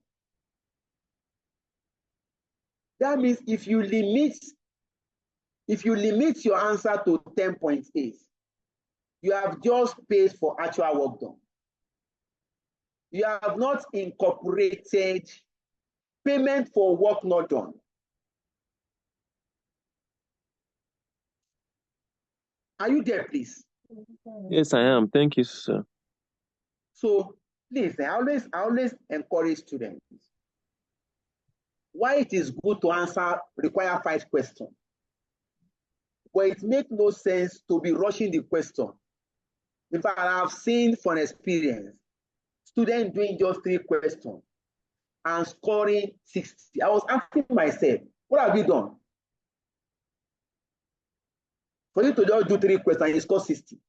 That means if you limit your answer to 10.8, you have just paid for actual work done. You have not incorporated payment for work not done. Are you there, please? Yes, I am. Thank you, sir. So please, I always encourage students. Why it is good to require 5 questions. But it makes no sense to be rushing the question. In fact, I have seen from experience, students doing just 3 questions and scoring 60. I was asking myself, what have you done? For you to just do 3 questions and you score 60.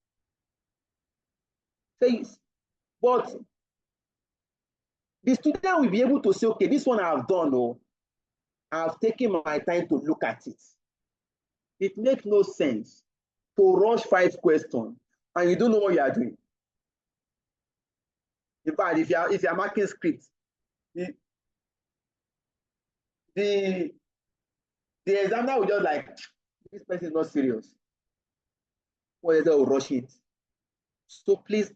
But the student will be able to say, okay, this one I have done, oh, I have taken my time to look at it. It makes no sense to rush 5 questions and you don't know what you are doing. In fact, if you are marking scripts, the examiner will just like, this person is not serious. Why is they will rush it? So please,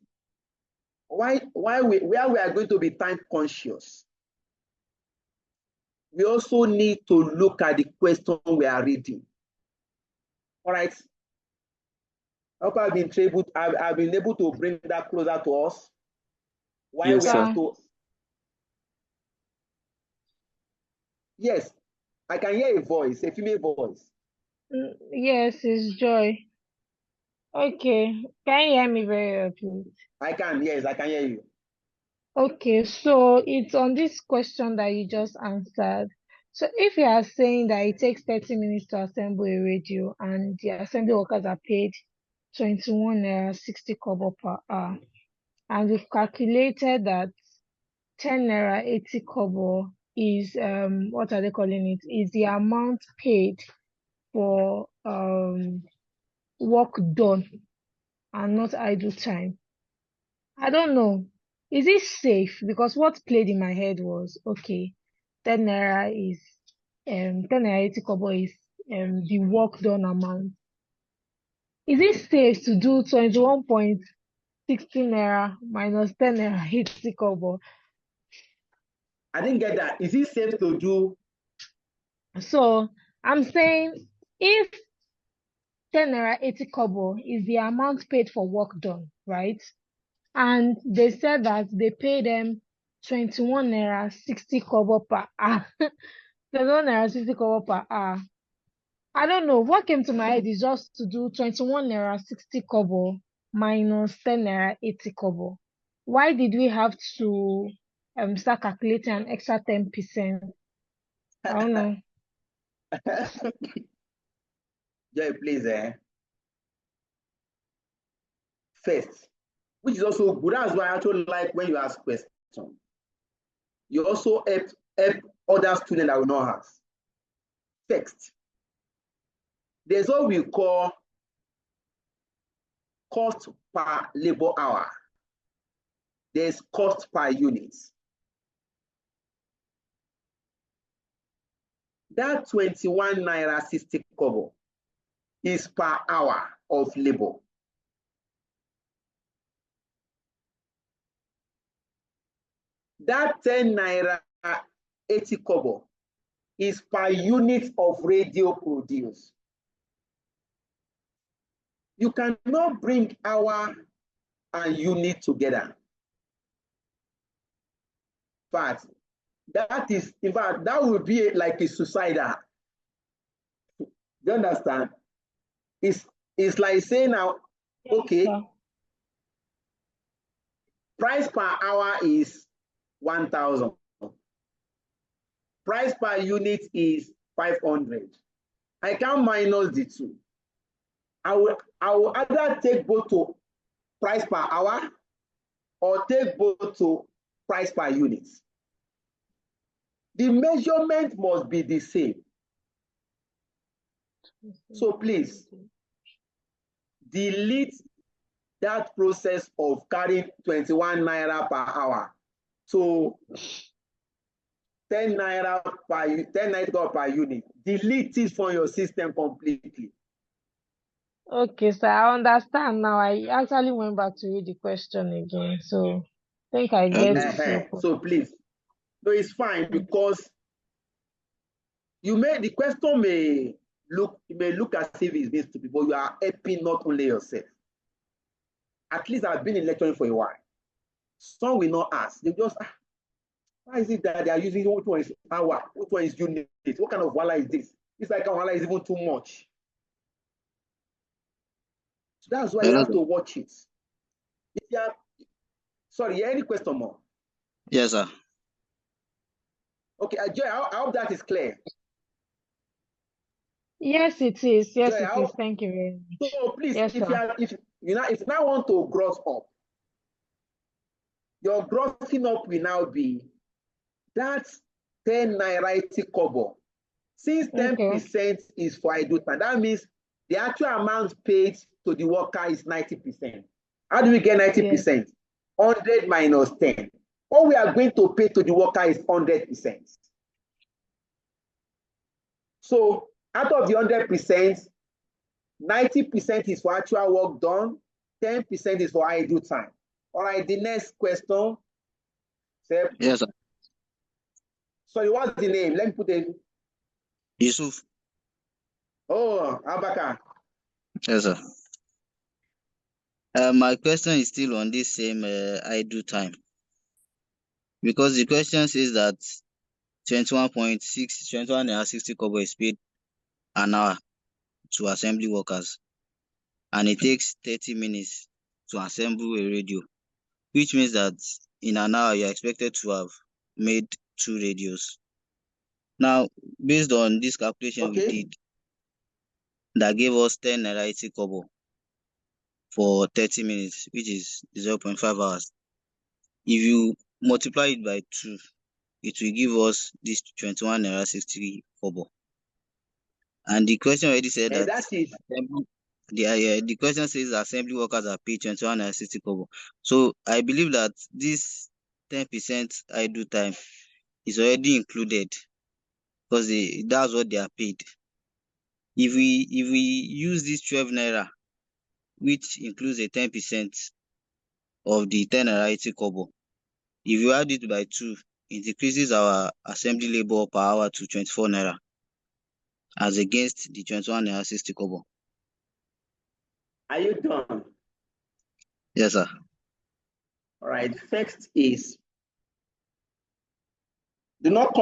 where we are going to be time conscious, we also need to look at the question we are reading. All right. I hope I've been able to bring that closer to us. Why yes, we sir. have to. Yes, I can hear a voice, a female voice. Yes, it's Joy. Okay, can you hear me very well, please? I can, yes, I can hear you. Okay, so it's on this question that you just answered. So if you are saying that it takes 30 minutes to assemble a radio and the assembly workers are paid 21 naira 60 kobo per hour, and we've calculated that 10 naira 80 kobo is what are they calling it? Is the amount paid for work done and not idle time. I don't know. Is it safe? Because what played in my head was, okay, 10 naira is 10 naira 80 kobo is the work done amount. Is it safe to do 21.60 naira minus 10 naira 80 kobo? I didn't get that. Is it safe to do? So I'm saying if 10 naira 80 kobo is the amount paid for work done, right? And they said that they pay them 21 naira 60 kobo per hour. 21 naira 60 kobo per hour. I don't know. What came to my head is just to do 21 naira 60 kobo minus 10 naira 80 kobo. Why did we have to start calculating an extra 10%? I don't know. Joy, please, first, which is also good. That's why I actually like when you ask questions. You also help other students that will not ask. First, there's what we call cost per labor hour. There's cost per unit. That 21 naira 60 kobo is per hour of labor. that 10 naira 80 kobo is per unit of radio produced. You cannot bring hour and unit together. But that is, in fact, that would be like a suicidal. Do you understand? It's like saying now, okay, Yeah. price per hour is 1,000. Price per unit is 500. I can minus the two. I will either take both to price per hour or take both to price per unit. The measurement must be the same. So please, delete that process of carrying 21 naira per hour to 10 naira per unit. Delete it from your system completely. Okay, so I understand now. I actually went back to read the question again, so I think I get it. So please, no, it's fine because the question may look as if it's being stupid, but you are helping not only yourself. At least I've been in lecturing for a while. Some will not ask. They just, why is it that they are using which one is hour, which one is unit? What kind of wala is this? It's like wala is even too much. So that's why you have to watch it. If you have, sorry, any question more? Yes, sir. Okay, Joy, I hope that is clear. Yes, it is. Yes, Joy, it is. Thank you very much. So please, Yes, if you now want to gross up, your grossing up will now be that 10 naira 80 kobo. Since 10% is for idle time, that means the actual amount paid to the worker is 90%. How do we get 90%? 100 minus 10. What we are going to pay to the worker is 100%. So out of the 100%, 90% is for actual work done, 10% is for idle time. All right, the next question. Yes, sir. Sorry, what's the name? Let me put it. Yusuf. Oh, Abaka. Yes, sir. My question is still on this same idle time. Because the question says that 21.60 kobo is paid an hour to assembly workers, and it takes 30 minutes to assemble a radio, which means that in an hour you are expected to have made 2 radios. Now, based on this calculation we did, that gave us 10 naira 80 kobo for 30 minutes, which is 0.5 hours. If you multiply it by 2, it will give us this 21 naira 60 kobo. And the question already said that the question says assembly workers are paid 21 naira 60 kobo. So I believe that this 10% idle time is already included because that's what they are paid. If we use this 12 naira, which includes a 10% of the 10 naira 80 kobo, if you add it by 2, it increases our assembly labor per hour to 24 naira, as against the 21 naira 60 kobo. Are you done? Yes, sir. All right. First is do not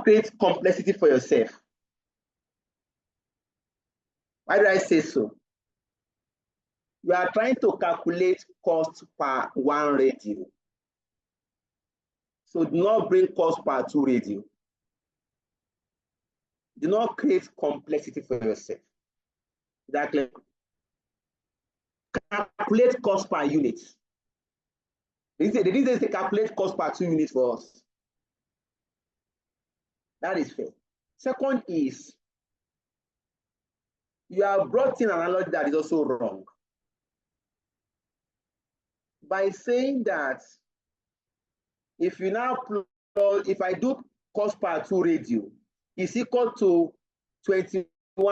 create complexity for yourself. Why do I say so? You are trying to calculate cost per 1 radio. So do not bring cost per 2 radio. Do not create complexity for yourself. Exactly. Calculate cost per unit. They didn't say calculate cost per 2 units for us. That is fair. Second is, you have brought in an analogy that is also wrong. By saying that if I do cost per 2 radio is equal to 21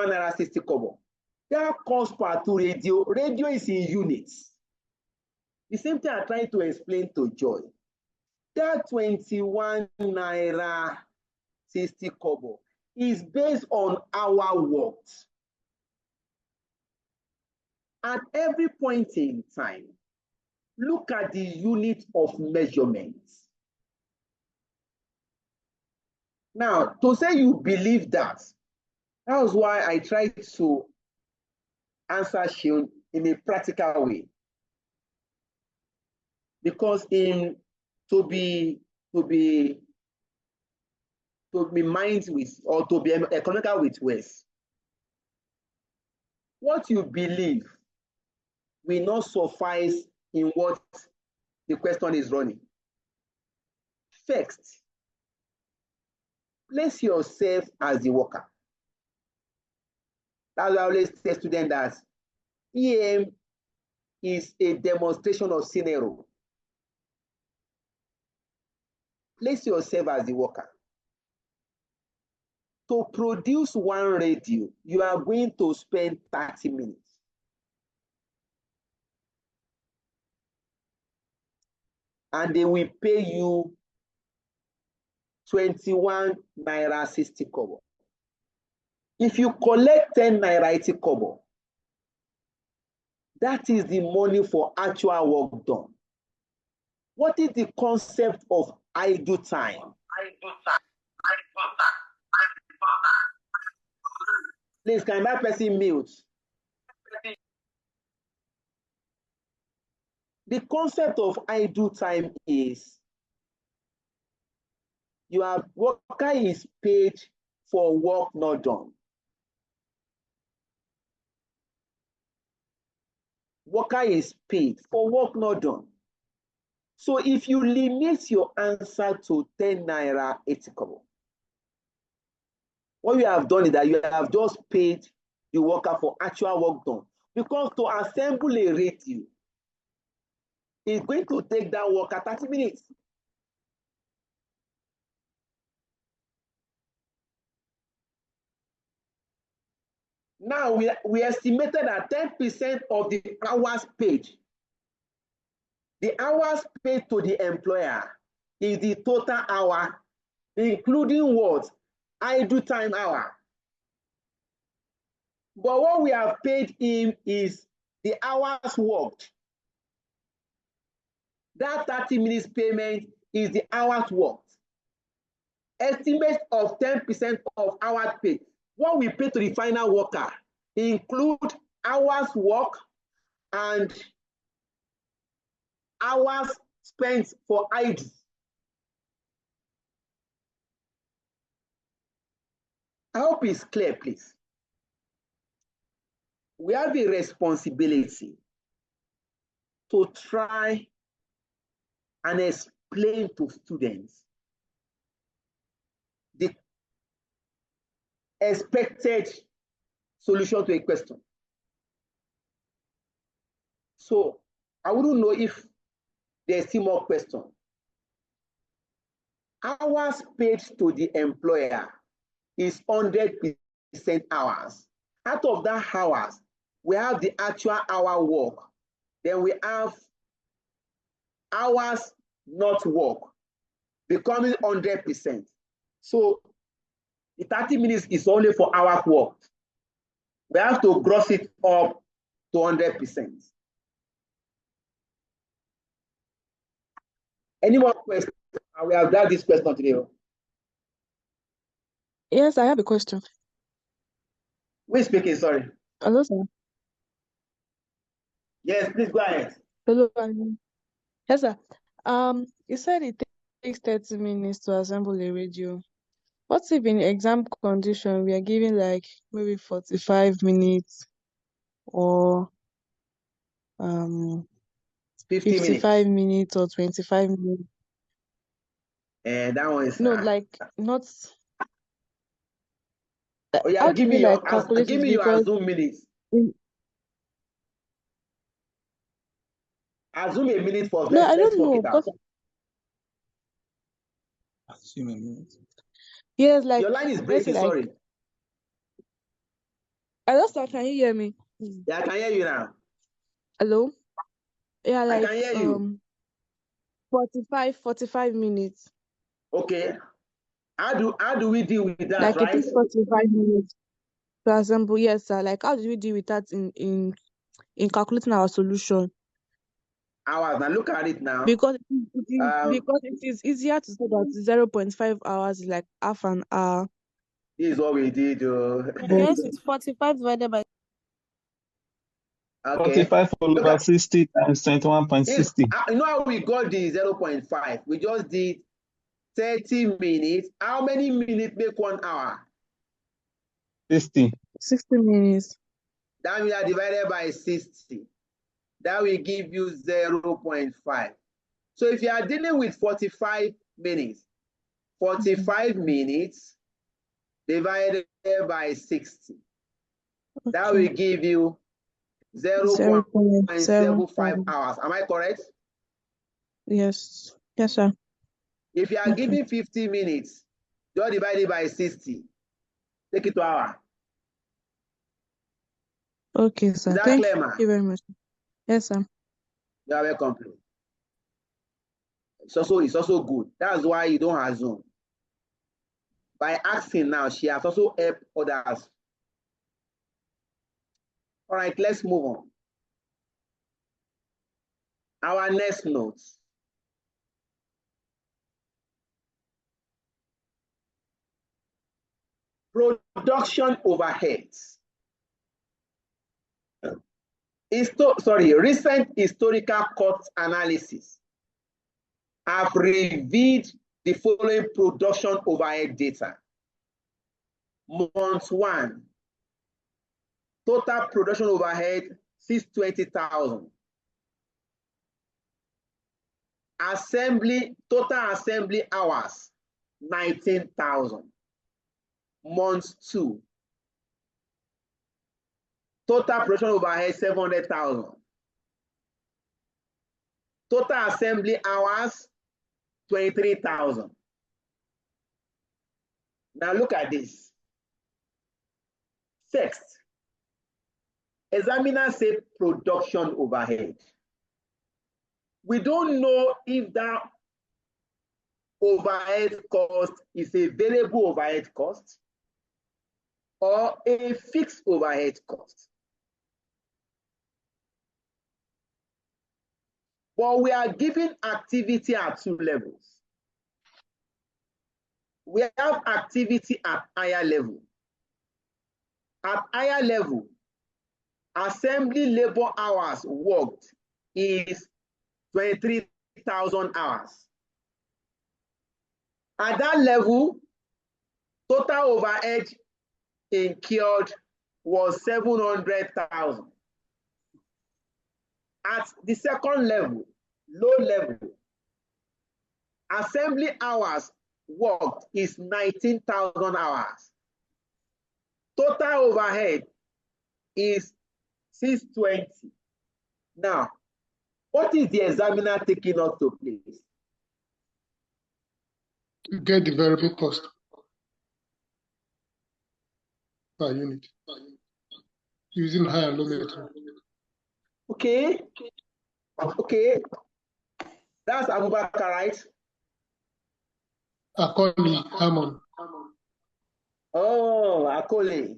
naira 60 kobo. That cost per 2 radio is in units. The same thing I'm trying to explain to Joy. That 21 naira 60 kobo is based on hour worked. At every point in time, look at the unit of measurement. Now, to say you believe that, that's why I try to answer Shion in a practical way. Because to be mind with, or to be economical with words, what you believe will not suffice in what the question is running. First, place yourself as the worker. That's why I always tell students that EM is a demonstration of scenario. Place yourself as the worker. To produce one radio, you are going to spend 30 minutes. And they will pay you 21 naira 60 kobo. If you collect 10 naira 80 kobo, that is the money for actual work done. What is the concept of idle time? Please, can that person mute? The concept of idle time is your worker is paid for work not done. Worker is paid for work not done. So if you limit your answer to 10 naira 80 kobo, what you have done is that you have just paid the worker for actual work done. Because to assemble a radio is going to take that worker 30 minutes. Now we estimated that 10% of the hours paid, the hours paid to the employer is the total hour, including what? Idle time hour. But what we have paid him is the hours worked. That 30 minutes payment is the hours worked. Estimate of 10% of hours paid. What we pay to the final worker include hours work and hours spent for idle. I hope it's clear, please. We have a responsibility to try and explain to students the expected solution to a question. So I wouldn't know if there's still more questions. Hours paid to the employer is 100% hours. Out of that hours, we have the actual hour work. Then we have hours not work, becoming 100%. So the 30 minutes is only for hours worked. We have to gross it up to 100%. Any more questions? We have done this question today. Yes, I have a question. Who is speaking? Sorry. Hello, sir. Yes, please go ahead. Hello. Yes, sir. You said it takes 30 minutes to assemble a radio. What if in exam condition we are giving like maybe 45 minutes or 50 55 minutes or 25 minutes? And that one is No, like not. oh yeah, How give do me we your like calculate give it? me your Because assume minutes. Assume a minute first. no, I Let's don't work know it out. because Assume a minute. yes, like Your line is let's say breaking, like sorry. hello, sir, can you hear me? Yeah, I can hear you now. Hello? Yeah, I like can hear you. 45 minutes. Okay. How do we deal with that, Like it right? takes 45 minutes to assemble. Yes, sir. Like how do we deal with that in calculating our solution? Hours. Now look at it now. Because it Um, is easier to say that 0.5 hours is like half an hour. this is what we did. Yes, it's 45 divided by. Okay. 45 Look over at 60 times 21.60. you know how we got the 0.5? We just did 30 minutes. How many minutes make 1 hour? 60. 60 minutes. That means divided by 60. That will give you 0.5. So if you are dealing with 45 minutes, 45 minutes divided by 60, that will give you 0.75 hours. Am I correct? Yes. Yes, sir. If you are giving 50 minutes, just divide it by 60. Take it to hour. Okay, sir. Is that Thank clear, ma? you very much. Yes, sir. You are welcome. It's also good. That's why you don't assume. By asking now, she has also helped others. All right, let's move on. Our next note. Production overheads. Recent historical cost analysis have revealed the following production overhead data. Month 1, total production overhead 620,000. Total assembly hours 19,000. Month 2, total production overhead 700,000. Total assembly hours 23,000. Now look at this. Sixth, examiner said production overhead. We don't know if that overhead cost is a variable overhead cost or a fixed overhead cost. But we are giving activity at 2 levels. We have activity at higher level. At higher level, assembly labor hours worked is 23,000 hours. At that level, total overhead incurred was 700,000. At the second level, low level, assembly hours worked is 19,000 hours. Total overhead is 620. Now, what is the examiner taking us to place? To get the variable cost per unit using high and low method. Okay. Okay. That's Abubakar, right? Akoli, Hammond. Oh, Akole.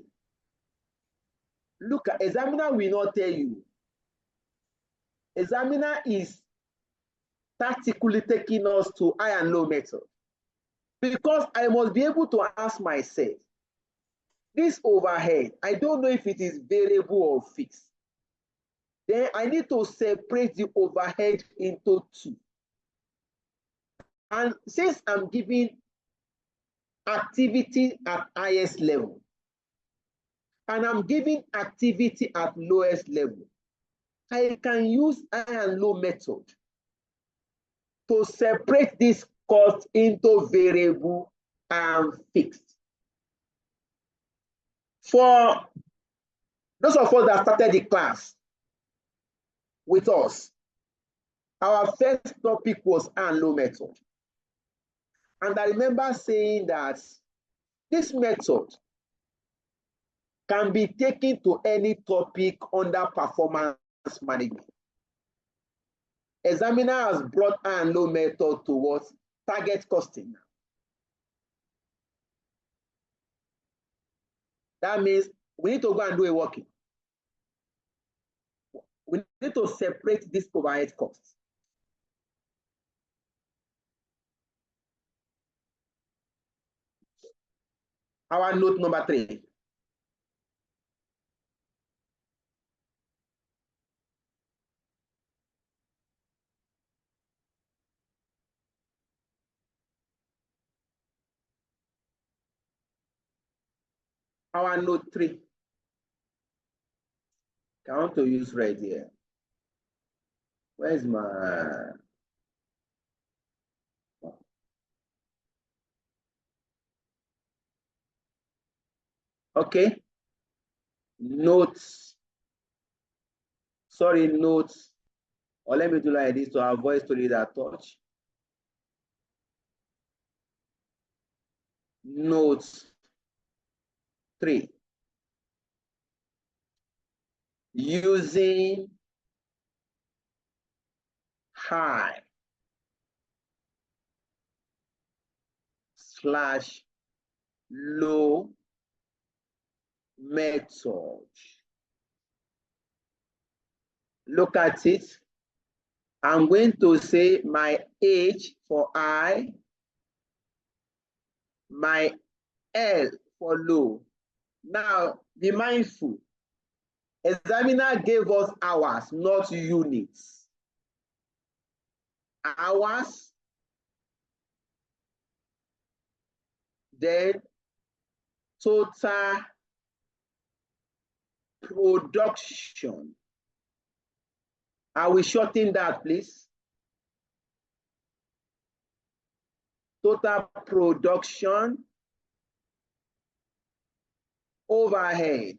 Look, examiner will not tell you. Examiner is tactically taking us to high and low method. Because I must be able to ask myself, this overhead, I don't know if it is variable or fixed. Then I need to separate the overhead into 2. And since I'm giving activity at highest level, and I'm giving activity at lowest level, I can use high and low method to separate this cost into variable and fixed. For those of us that started the class with us, our first topic was high and low method. And I remember saying that this method can be taken to any topic under performance management. Examiner has brought high and low method towards target costing. That means we need to go and do a working. We need to separate this overhead costs. Our note number 3. Our note 3. I want to use red here. Where's my... Okay. Notes. Sorry, notes. Or let me do like this to avoid story that touch. Notes 3. Using high / low method. Look at it. I'm going to say my H for I, my L for low. Now, be mindful. Examiner gave us hours, not units. Hours, then total production. I will shorten that, please. Total production overhead.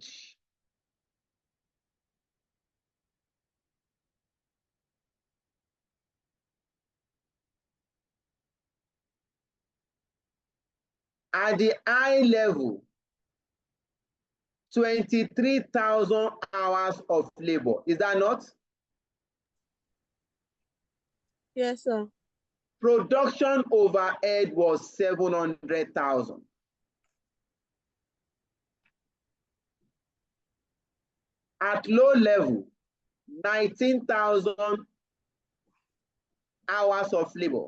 At the high level, 23,000 hours of labor. Is that not? Yes, sir. Production overhead was 700,000. At low level, 19,000 hours of labor.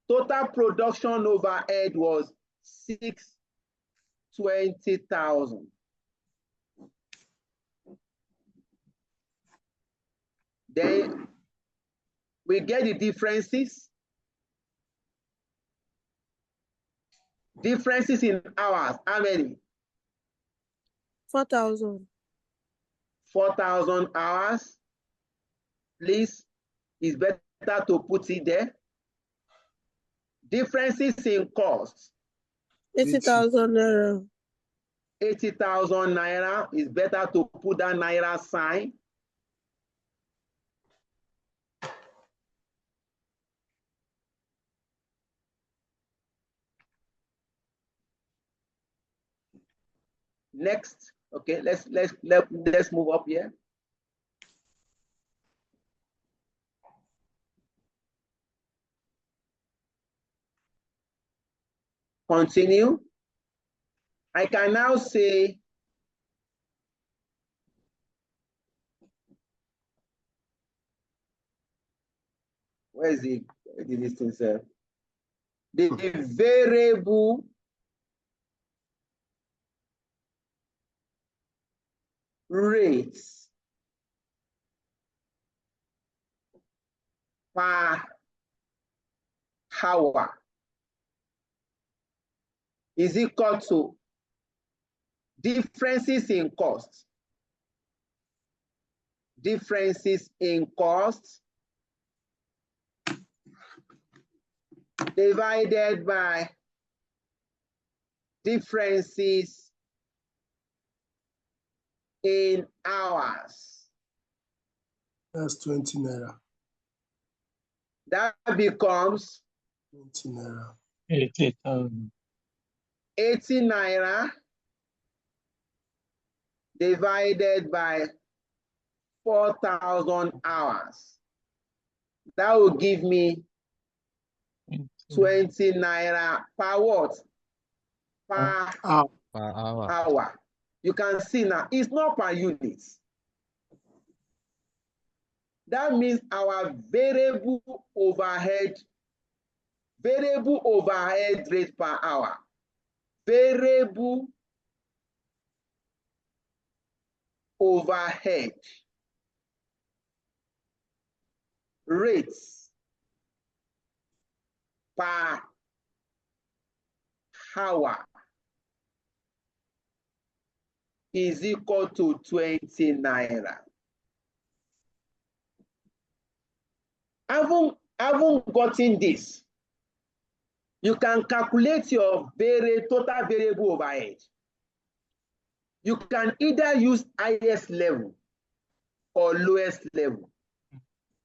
Total production overhead was 620,000. Then we get the differences. Differences in hours, how many? 4,000. 4,000 hours. Please, it's better to put it there. Differences in cost. 80,000 naira. 80,000 naira. It's better to put that naira sign. Next, okay, let's move up here. Continue. I can now say where is it? Where did this thing say? The variable rates per hour is equal to differences in cost. Differences in cost divided by differences in hours. That's 20 naira. That becomes 20 naira. 80,000. 80 naira divided by 4,000 hours. That will give me 20 naira per what? Per hour. You can see now, it's not per unit. That means our variable overhead rate per hour. Variable overhead rates per hour is equal to 20 naira. Haven't gotten this, you can calculate your total variable overhead. You can either use highest level or lowest level.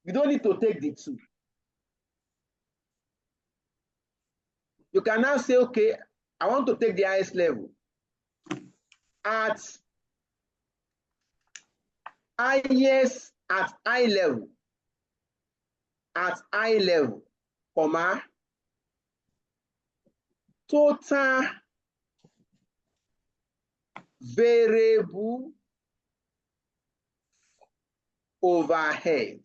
You don't need to take the two. You can now say, okay, I want to take the highest level. At high level, comma, total variable overhead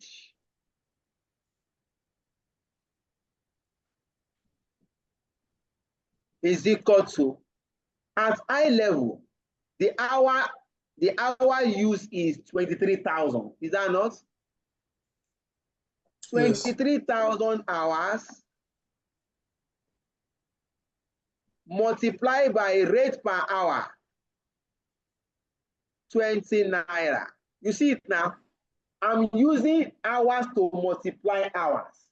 is equal to, at high level, the hour use is 23,000. Is that not? 23,000 hours multiplied by rate per hour, 20 naira. You see it now? I'm using hours to multiply hours.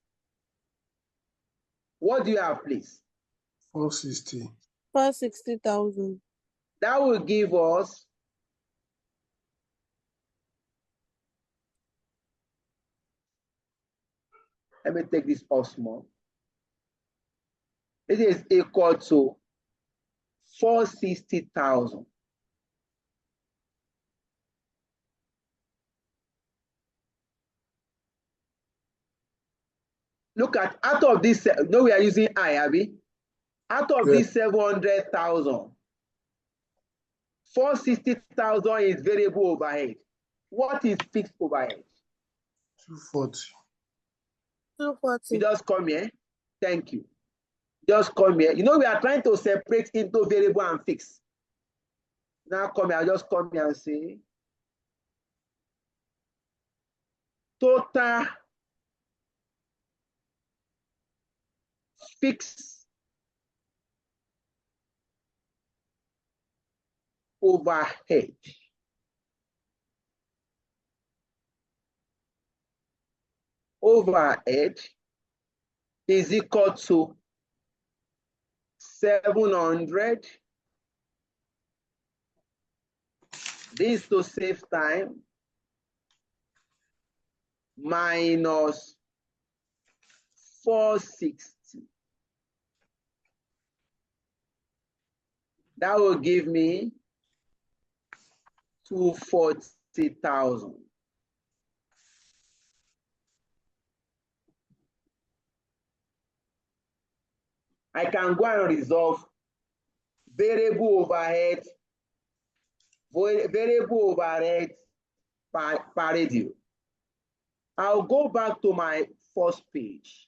What do you have, please? 460. 460,000. That will give us let me take this off small. It is equal to 460,000. Look at, out of this, no, we are using I, Abby. Out of this 700,000, 460,000 is variable overhead. What is fixed overhead? 240. 240. You just come here. Thank you. Just come here. You know, we are trying to separate into variable and fixed. Now come here, I'll just come here and say total fixed overhead is equal to 700. This to save time minus 460. That will give me 240,000. I can go and resolve variable overhead per radio. I'll go back to my first page.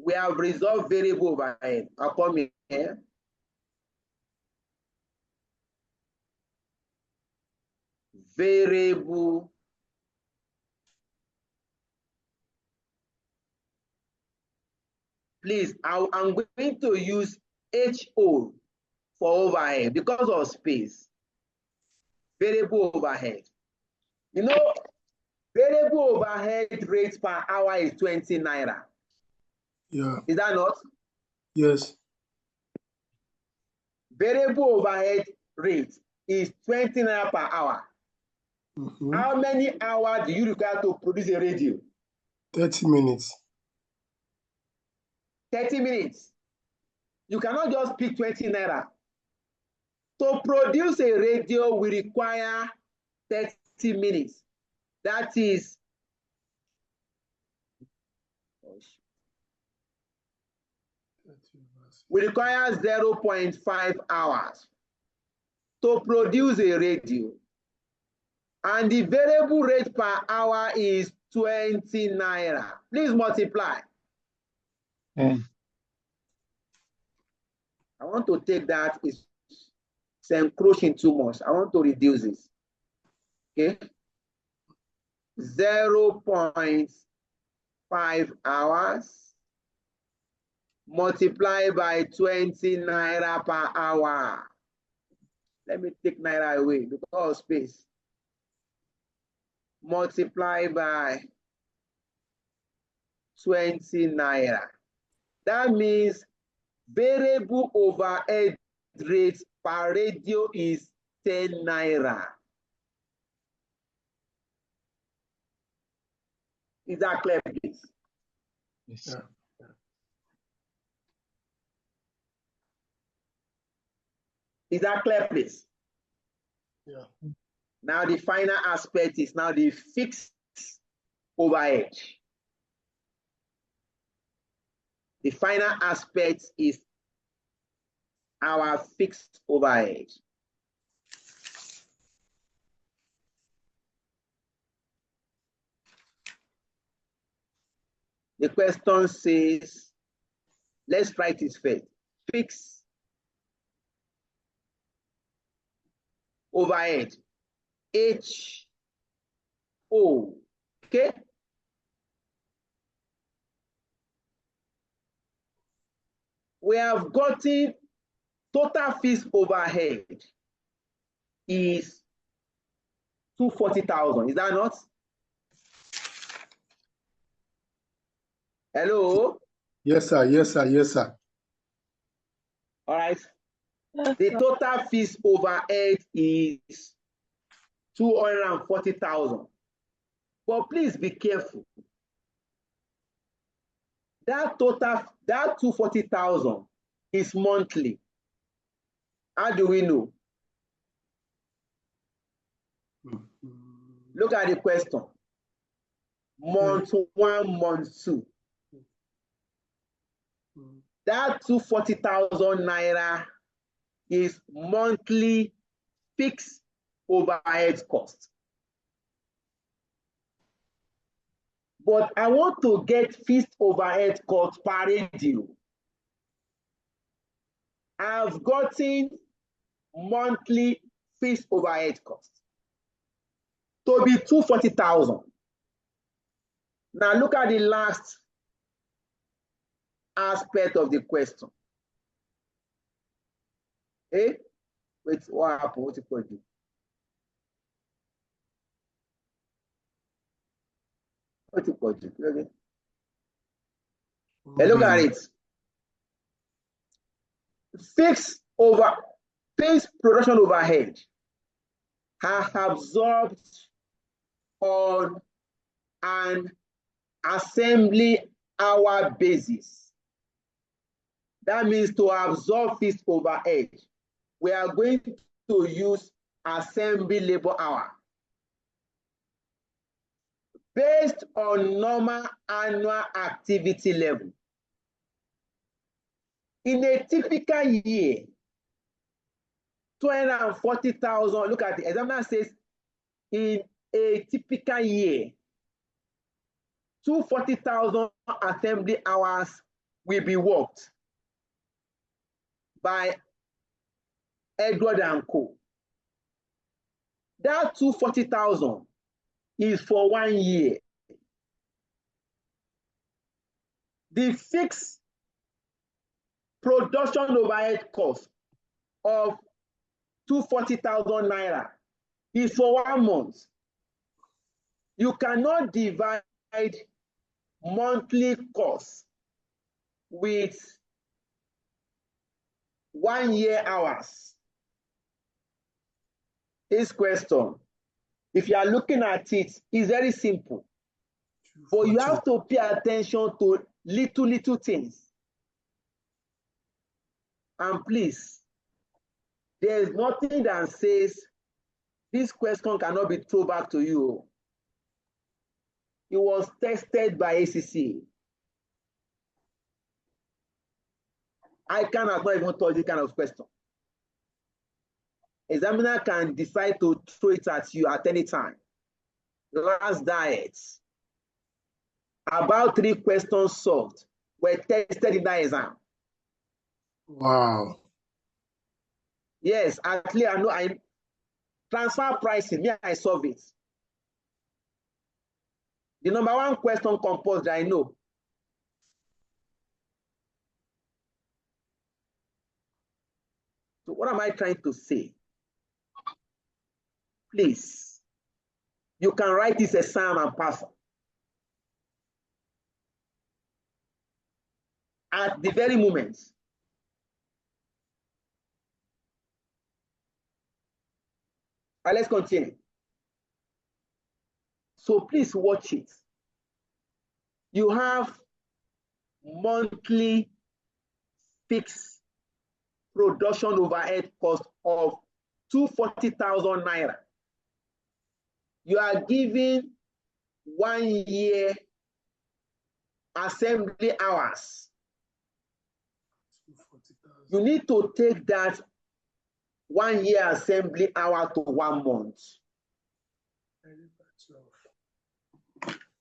We have resolved variable overhead. I'll come in here. Variable please, I'm going to use HO for overhead because of space. Variable overhead. You know, variable overhead rate per hour is 20 naira. Yeah. Is that not? Yes. variable overhead rate is 20 naira per hour. How many hours do you require to produce a radio? 30 minutes. 30 minutes. You cannot just pick 20 naira. To produce a radio, we require 30 minutes. That is we require 0.5 hours to produce a radio. And the variable rate per hour is 20 naira. Please multiply. I want to take that, it's encroaching too much. I want to reduce this. Okay. 0.5 hours multiplied by 20 naira per hour. Let me take naira away because of space. Multiply by 20 naira. That means variable overhead rate per radio is 10 naira. Is that clear, please? Yes. Yeah. Is that clear, please? Yeah. Now the final aspect is now the fixed overhead. The final aspect is our fixed overhead. The question says, let's write it first. Fixed overhead, HO, okay? We have gotten total fixed overhead is 240,000. Is that not? Hello? Yes, sir. Yes, sir. Yes, sir. All right. The total fixed overhead is 240,000. But please be careful. That 240,000 is monthly. How do we know? Look at the question. Month 1, month 2. That 240,000 naira is monthly fixed overhead cost. But I want to get fixed overhead cost per radio. I've gotten monthly fixed overhead cost to be 240,000. Now look at the last aspect of the question. Wait, what happened? What's it called? What's it called? Okay. Look at it. Fixed production overhead are absorbed on an assembly hour basis. That means to absorb fixed overhead, we are going to use assembly labor hour based on normal annual activity level. In a typical year, 240,000, look at the examiner says, in a typical year, 240,000 assembly hours will be worked by Edward and Co. That 240,000 is for 1 year. The fixed production overhead cost of 240,000 naira is for 1 month. You cannot divide monthly costs with 1 year hours. This question, if you are looking at it, is very simple. But you have to pay attention to little things. And please, there is nothing that says this question cannot be thrown back to you. It was tested by ACC. I cannot not even touch this kind of question. Examiner can decide to throw it at you at any time. Last diet, about 3 questions solved were tested in that exam. Wow. Yes, at least I know I transfer pricing, me, I solve it. The number 1 question composed, I know. So what am I trying to say? Please, you can write this exam and pass. At the very moment. Right, let's continue. So please watch it. You have monthly fixed production overhead cost of 240,000 naira. You are given 1 year assembly hours. You need to take that 1 year assembly hour to 1 month.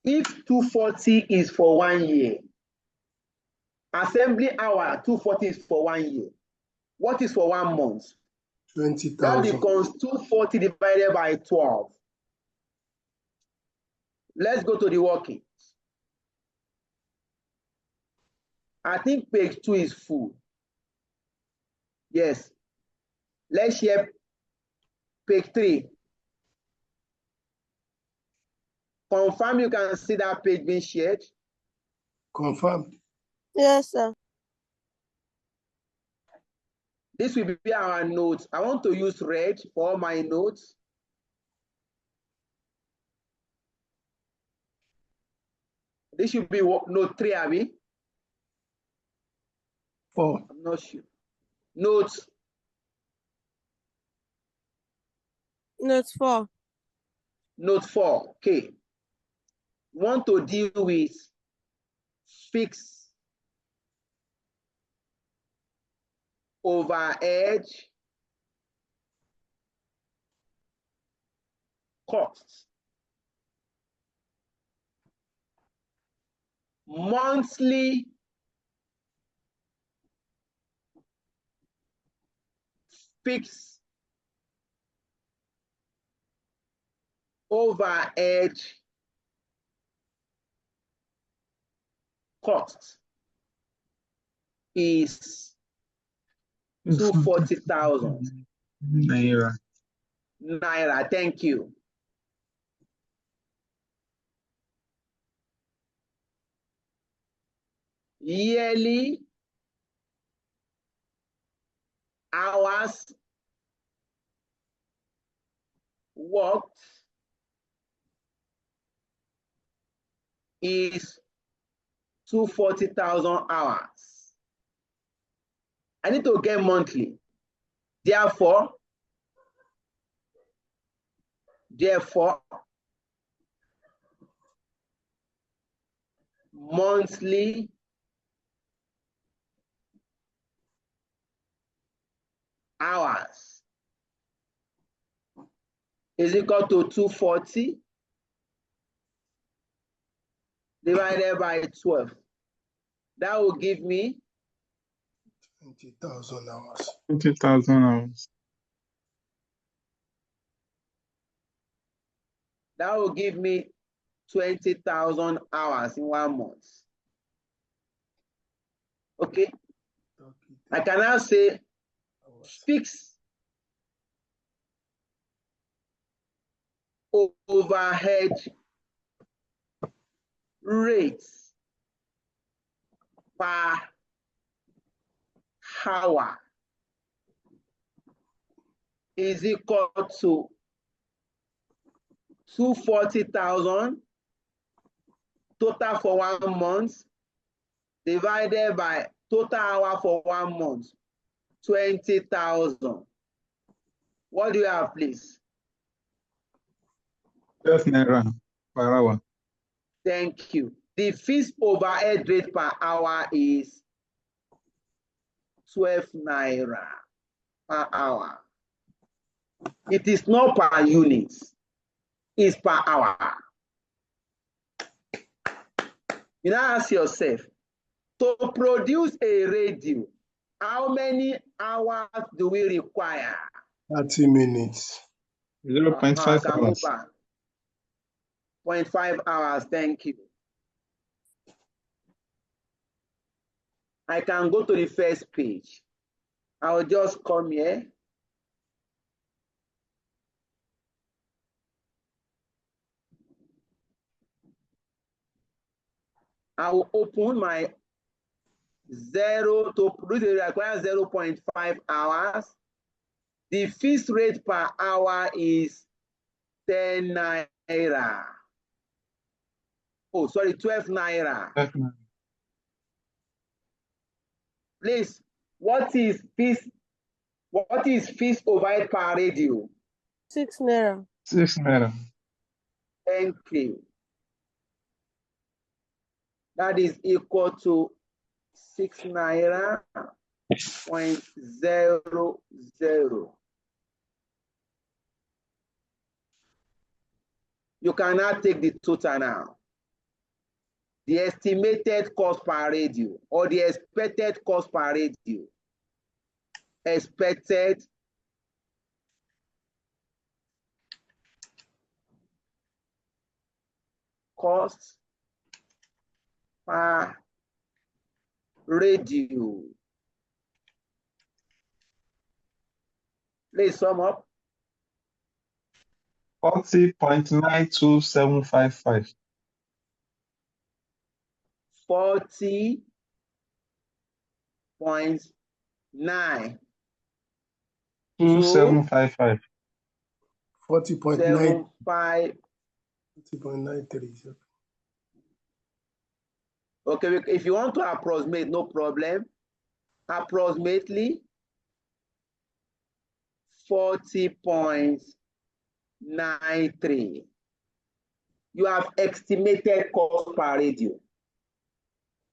If 240 is for 1 year, assembly hour 240 is for 1 year. What is for 1 month? 20,000. That becomes 240 divided by 12. Let's go to the working. I think page 2 is full. Yes. Let's share page 3. Confirm you can see that page being shared. Confirmed. Yes, sir. This will be our notes. I want to use red for all my notes. This should be note 3, Abby. 4. I'm not sure. Notes. Note 4. Note 4. Okay. We want to deal with fixed overhead costs. Monthly fixed overhead cost is 240,000 Naira. naira. Thank you. Yearly hours worked is 240,000 hours. I need to get monthly. Therefore, monthly hours is equal to 240 divided by 12. That will give me 20,000 hours. 20,000 hours. That will give me 20,000 hours in 1 month. Okay. I can now say fixed overhead rates per hour is equal to 240,000 total for 1 month divided by total hour for 1 month, 20,000. What do you have, please? 12 naira per hour. Thank you. The fixed overhead rate per hour is 12 naira per hour. It is not per unit, it's per hour. You now ask yourself, to produce a radio, how many hours do we require? 30 minutes. 0.5 Can move hours. back. 0.5 hours, thank you. I can go to the first page. I will just come here. I will open my 0 to produce it requires 0.5 hours. The fixed rate per hour is 10 naira. Oh, sorry, 12 naira. 12 naira. Please, what is fixed overhead per radio? 6 naira. 6 naira. Thank you. That is equal to 6 naira 0.00. You cannot take the total now. The estimated cost per radio or the expected cost per radio. Expected cost per radio. Please sum up. 40.92755. 40.9 2755. 40.9. 75. 40.93. Okay, if you want to approximate, no problem. Approximately 40.93. You have estimated cost per radio.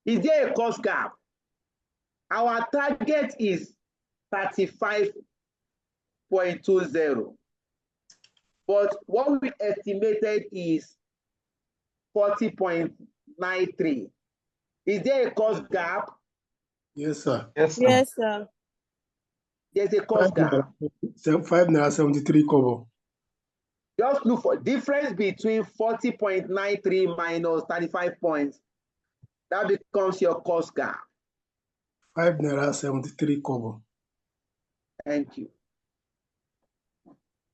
Is there a cost gap? Our target is 35.20. But what we estimated is 40.93. Is there a cost gap? Yes, sir. Yes, sir. Yes, sir. There's a cost gap. 5 naira 73 kobo. Just look for difference between 40.93 minus 35 points. That becomes your cost gap. 5 naira 73 kobo. Thank you.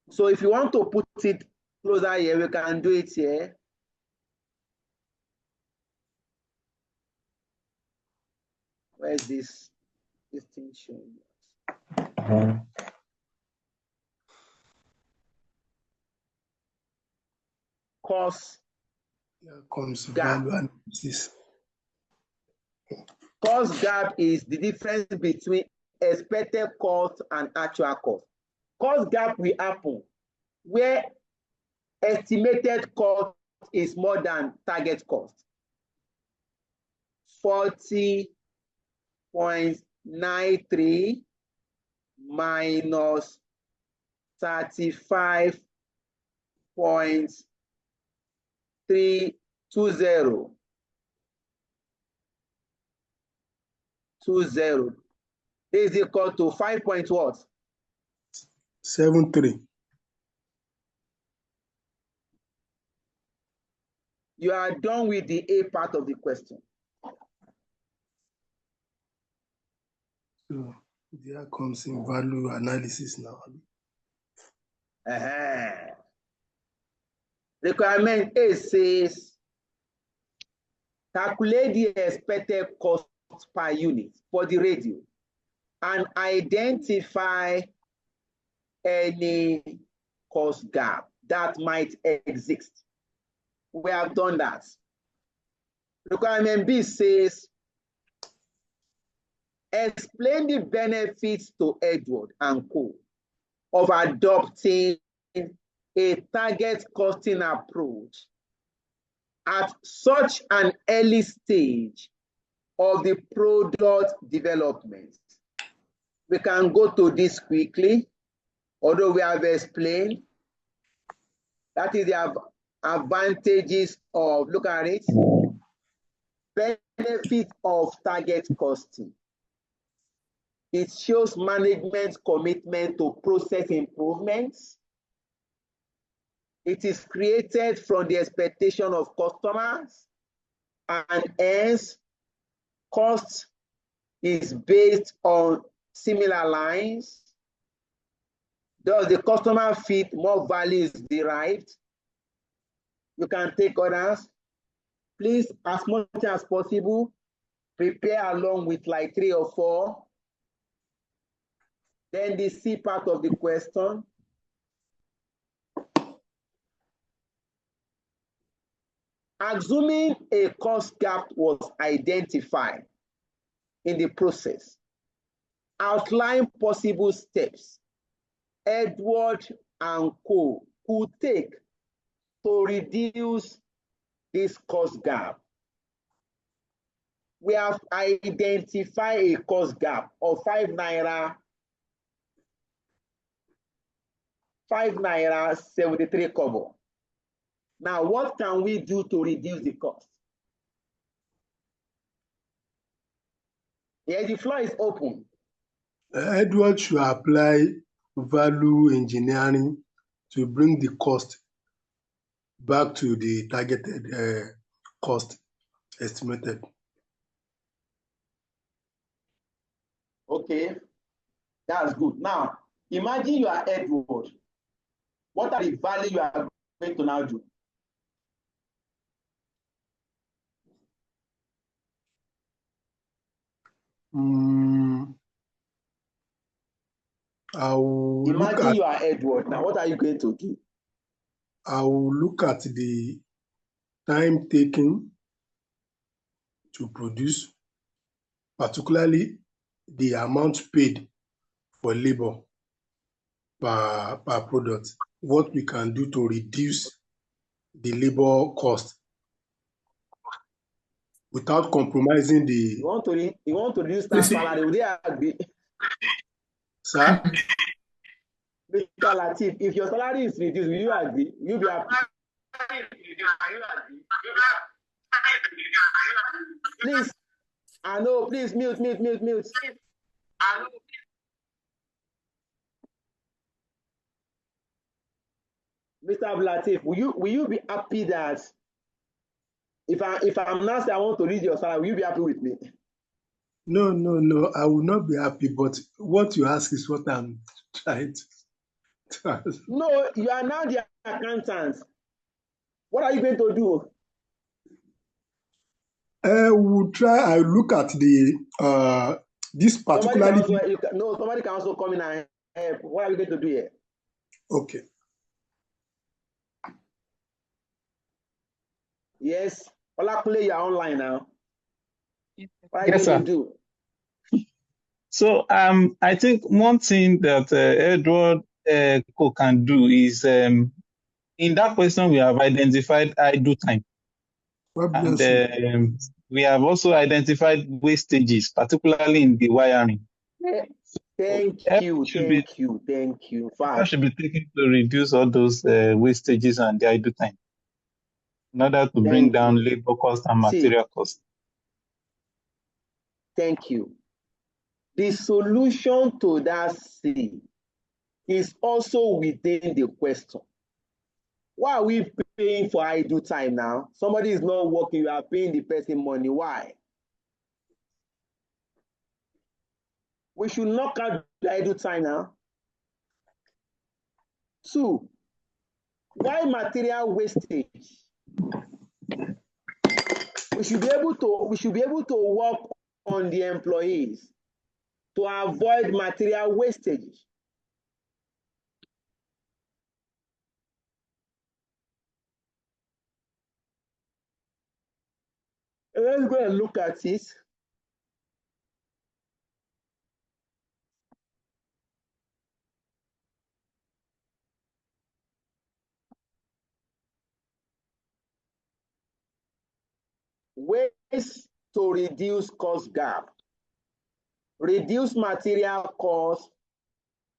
So if you want to put it closer here, we can do it here. Where's this distinction? Cost Here comes gap. value analysis. Cost gap is the difference between expected cost and actual cost. Cost gap will happen where estimated cost is more than target cost. 40.93 minus 35.320. 20 is equal to 5 point what? 73. You are done with the A part of the question. So there comes in value analysis now. Requirement A says calculate the expected cost per unit for the radio and identify any cost gap that might exist. We have done that. Requirement B says, explain the benefits to Edward and Co. of adopting a target costing approach at such an early stage of the product development. We can go to this quickly, although we have explained. That is the advantages of, look at it, benefit of target costing. It shows management's commitment to process improvements. It is created from the expectation of customers, and hence cost is based on similar lines. Does the customer fit, more value is derived. You can take others. Please, as much as possible, prepare along with like 3 or 4. Then the C part of the question. Assuming a cost gap was identified in the process, outline possible steps Edward and Co. could take to reduce this cost gap. We have identified a cost gap of 5 naira 73 kobo. Now, what can we do to reduce the cost? Yeah, the floor is open. Edward should apply value engineering to bring the cost back to the targeted cost estimated. Okay, that's good. Now, imagine you are Edward. What are the value you are going to now do? Imagine you are Edward. Now, what are you going to do? I will look at the time taken to produce, particularly the amount paid for labor per product. What we can do to reduce the labor cost without compromising the. You want to reduce that salary? Would they agree? Sir? Mr. Latif, if your salary is reduced, will you agree? You'll be happy. Please, I know, please mute. Mr. Latif, will you be happy that if I'm not saying I want to read your salary, will you be happy with me? No, I will not be happy, but what you ask is what I'm trying to ask. No, you are now the accountant. What are you going to do? We'll try. I look at the this particularly. Somebody can also come in and help. What are we going to do here? Okay. Yes, Olakule, you're online now. What are Yes, you going to do? So I think one thing that Edward Co can do is in that question we have identified idle time. And we have also identified wastages, particularly in the wiring. Thank you. That should be taken to reduce all those wastages and the idle time in order to bring down labor cost and material cost. Thank you. The solution to that C is also within the question. Why are we paying for idle time now? Somebody is not working, you are paying the person money. Why? We should knock out the idle time now. 2, why material wastage? We should be able to work on the employees to avoid material wastage. Let's go and look at it. Ways to reduce cost gap. Reduce material cost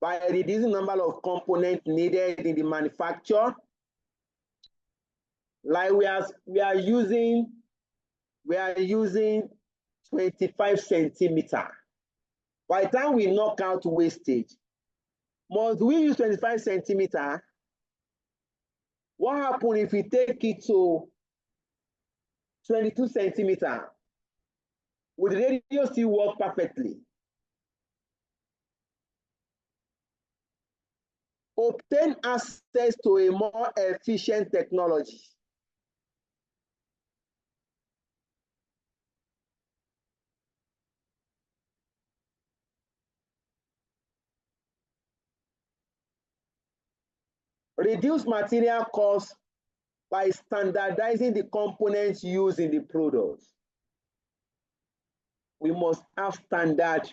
by reducing the number of components needed in the manufacture. Like we are using 25 centimeter. By the time we knock out wastage, must we use 25 centimeter? What happens if we take it to 22 centimeter? Would the radio still work perfectly? Obtain access to a more efficient technology. Reduce material costs by standardizing the components used in the products. We must have standard.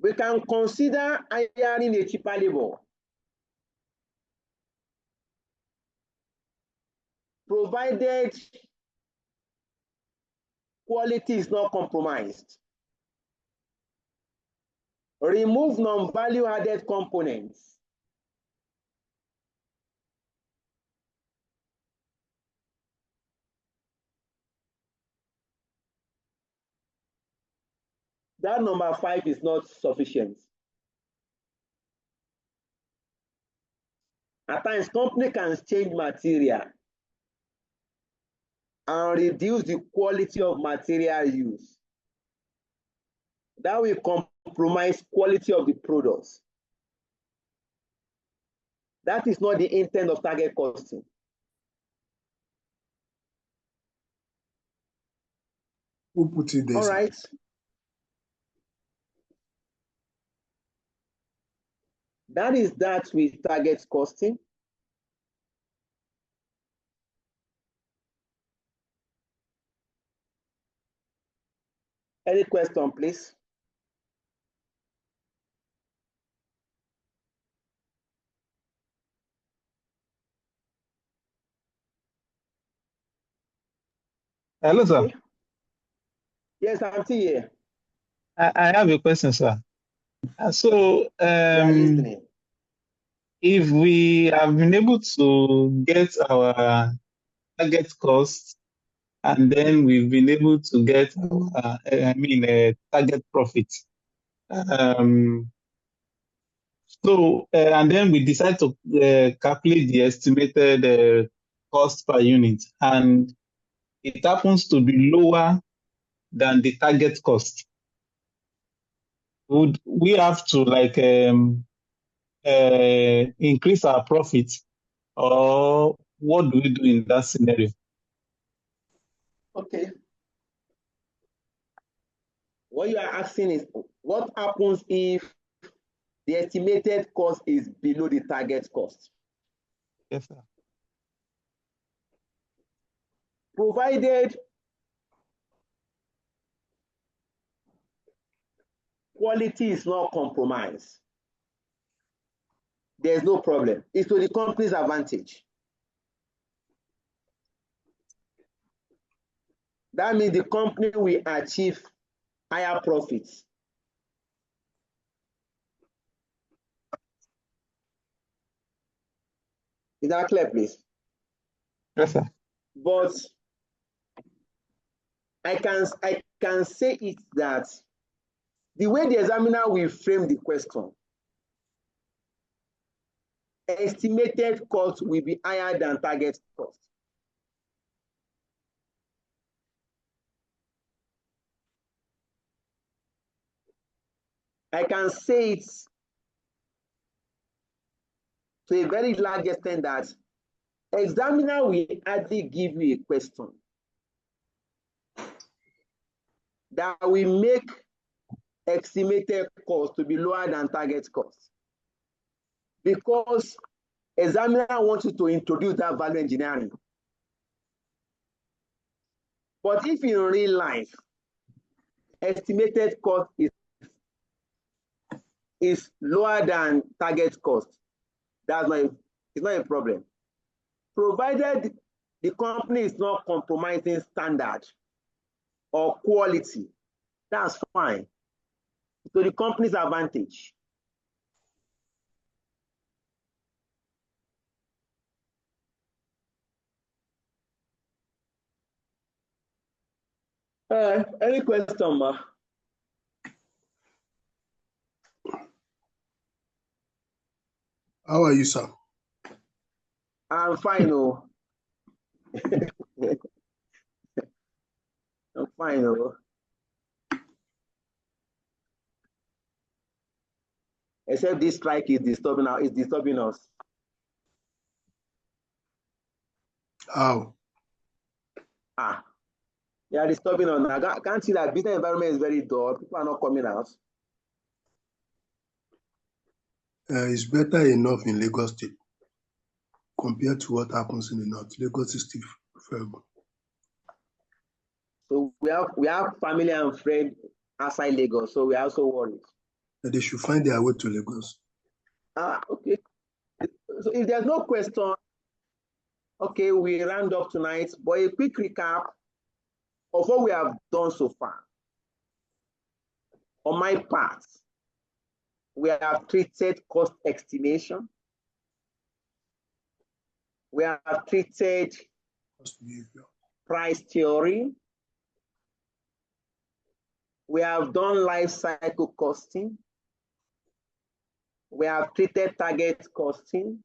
We can consider hiring a cheaper labor, provided quality is not compromised. Remove non-value added components. That number 5 is not sufficient. At times, company can change material and reduce the quality of material use. That will compromise quality of the products. That is not the intent of target costing. Who put it there? All right. That is that with target costing. Any question, please? Hello, sir. Okay. Yes, I'm still here. I have a question, sir. So, if we have been able to get our target cost, and then we've been able to get our, target profit. And then we decide to calculate the estimated cost per unit, and it happens to be lower than the target cost. Would we have to increase our profit, or what do we do in that scenario? Okay. What you are asking is, what happens if the estimated cost is below the target cost? Yes, sir. Provided quality is not compromised, there's no problem. It's to the company's advantage. That means the company will achieve higher profits. Is that clear, please? Yes, sir. But I can say it that the way the examiner will frame the question, estimated cost will be higher than target cost. I can say it to a very large extent that examiner will hardly give you a question that will make estimated cost to be lower than target cost. because examiner wants you to introduce that value engineering. But if in real life, estimated cost is lower than target cost, it's not a problem. Provided the company is not compromising standard or quality, that's fine. So the company's advantage. Any question, ma? How are you, sir? I'm fine, oh. I'm fine, oh. Except this strike is disturbing us. How? They are disturbing us. I can't see that business environment is very dull. People are not coming out. It's better enough in Lagos State compared to what happens in the north. Lagos is still favorable. So we have family and friends outside Lagos, so we are also worried. They should find their way to Lagos. Okay. So if there's no question, okay, we round up tonight. But a quick recap of what we have done so far. On my part, we have treated cost estimation. We have treated price theory. We have done life cycle costing. We have treated target costing.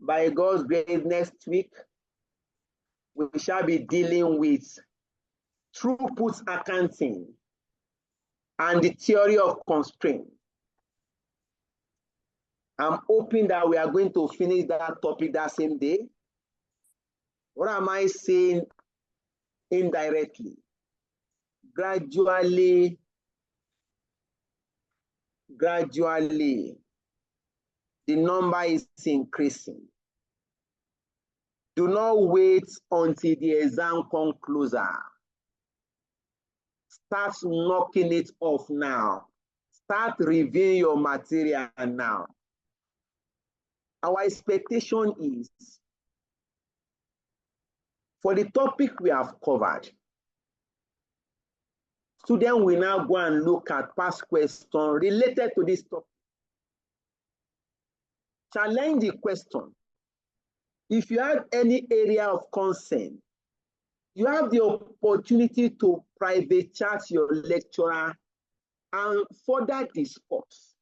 By God's grace, next week, we shall be dealing with throughput accounting and the theory of constraint. I'm hoping that we are going to finish that topic that same day. What am I saying indirectly? Gradually, the number is increasing. Do not wait until the exam comes closer. Start knocking it off now. Start reviewing your material now. Our expectation is, for the topic we have covered, students will now go and look at past questions related to this topic. Challenge the question. If you have any area of concern, you have the opportunity to private chat your lecturer and further discuss.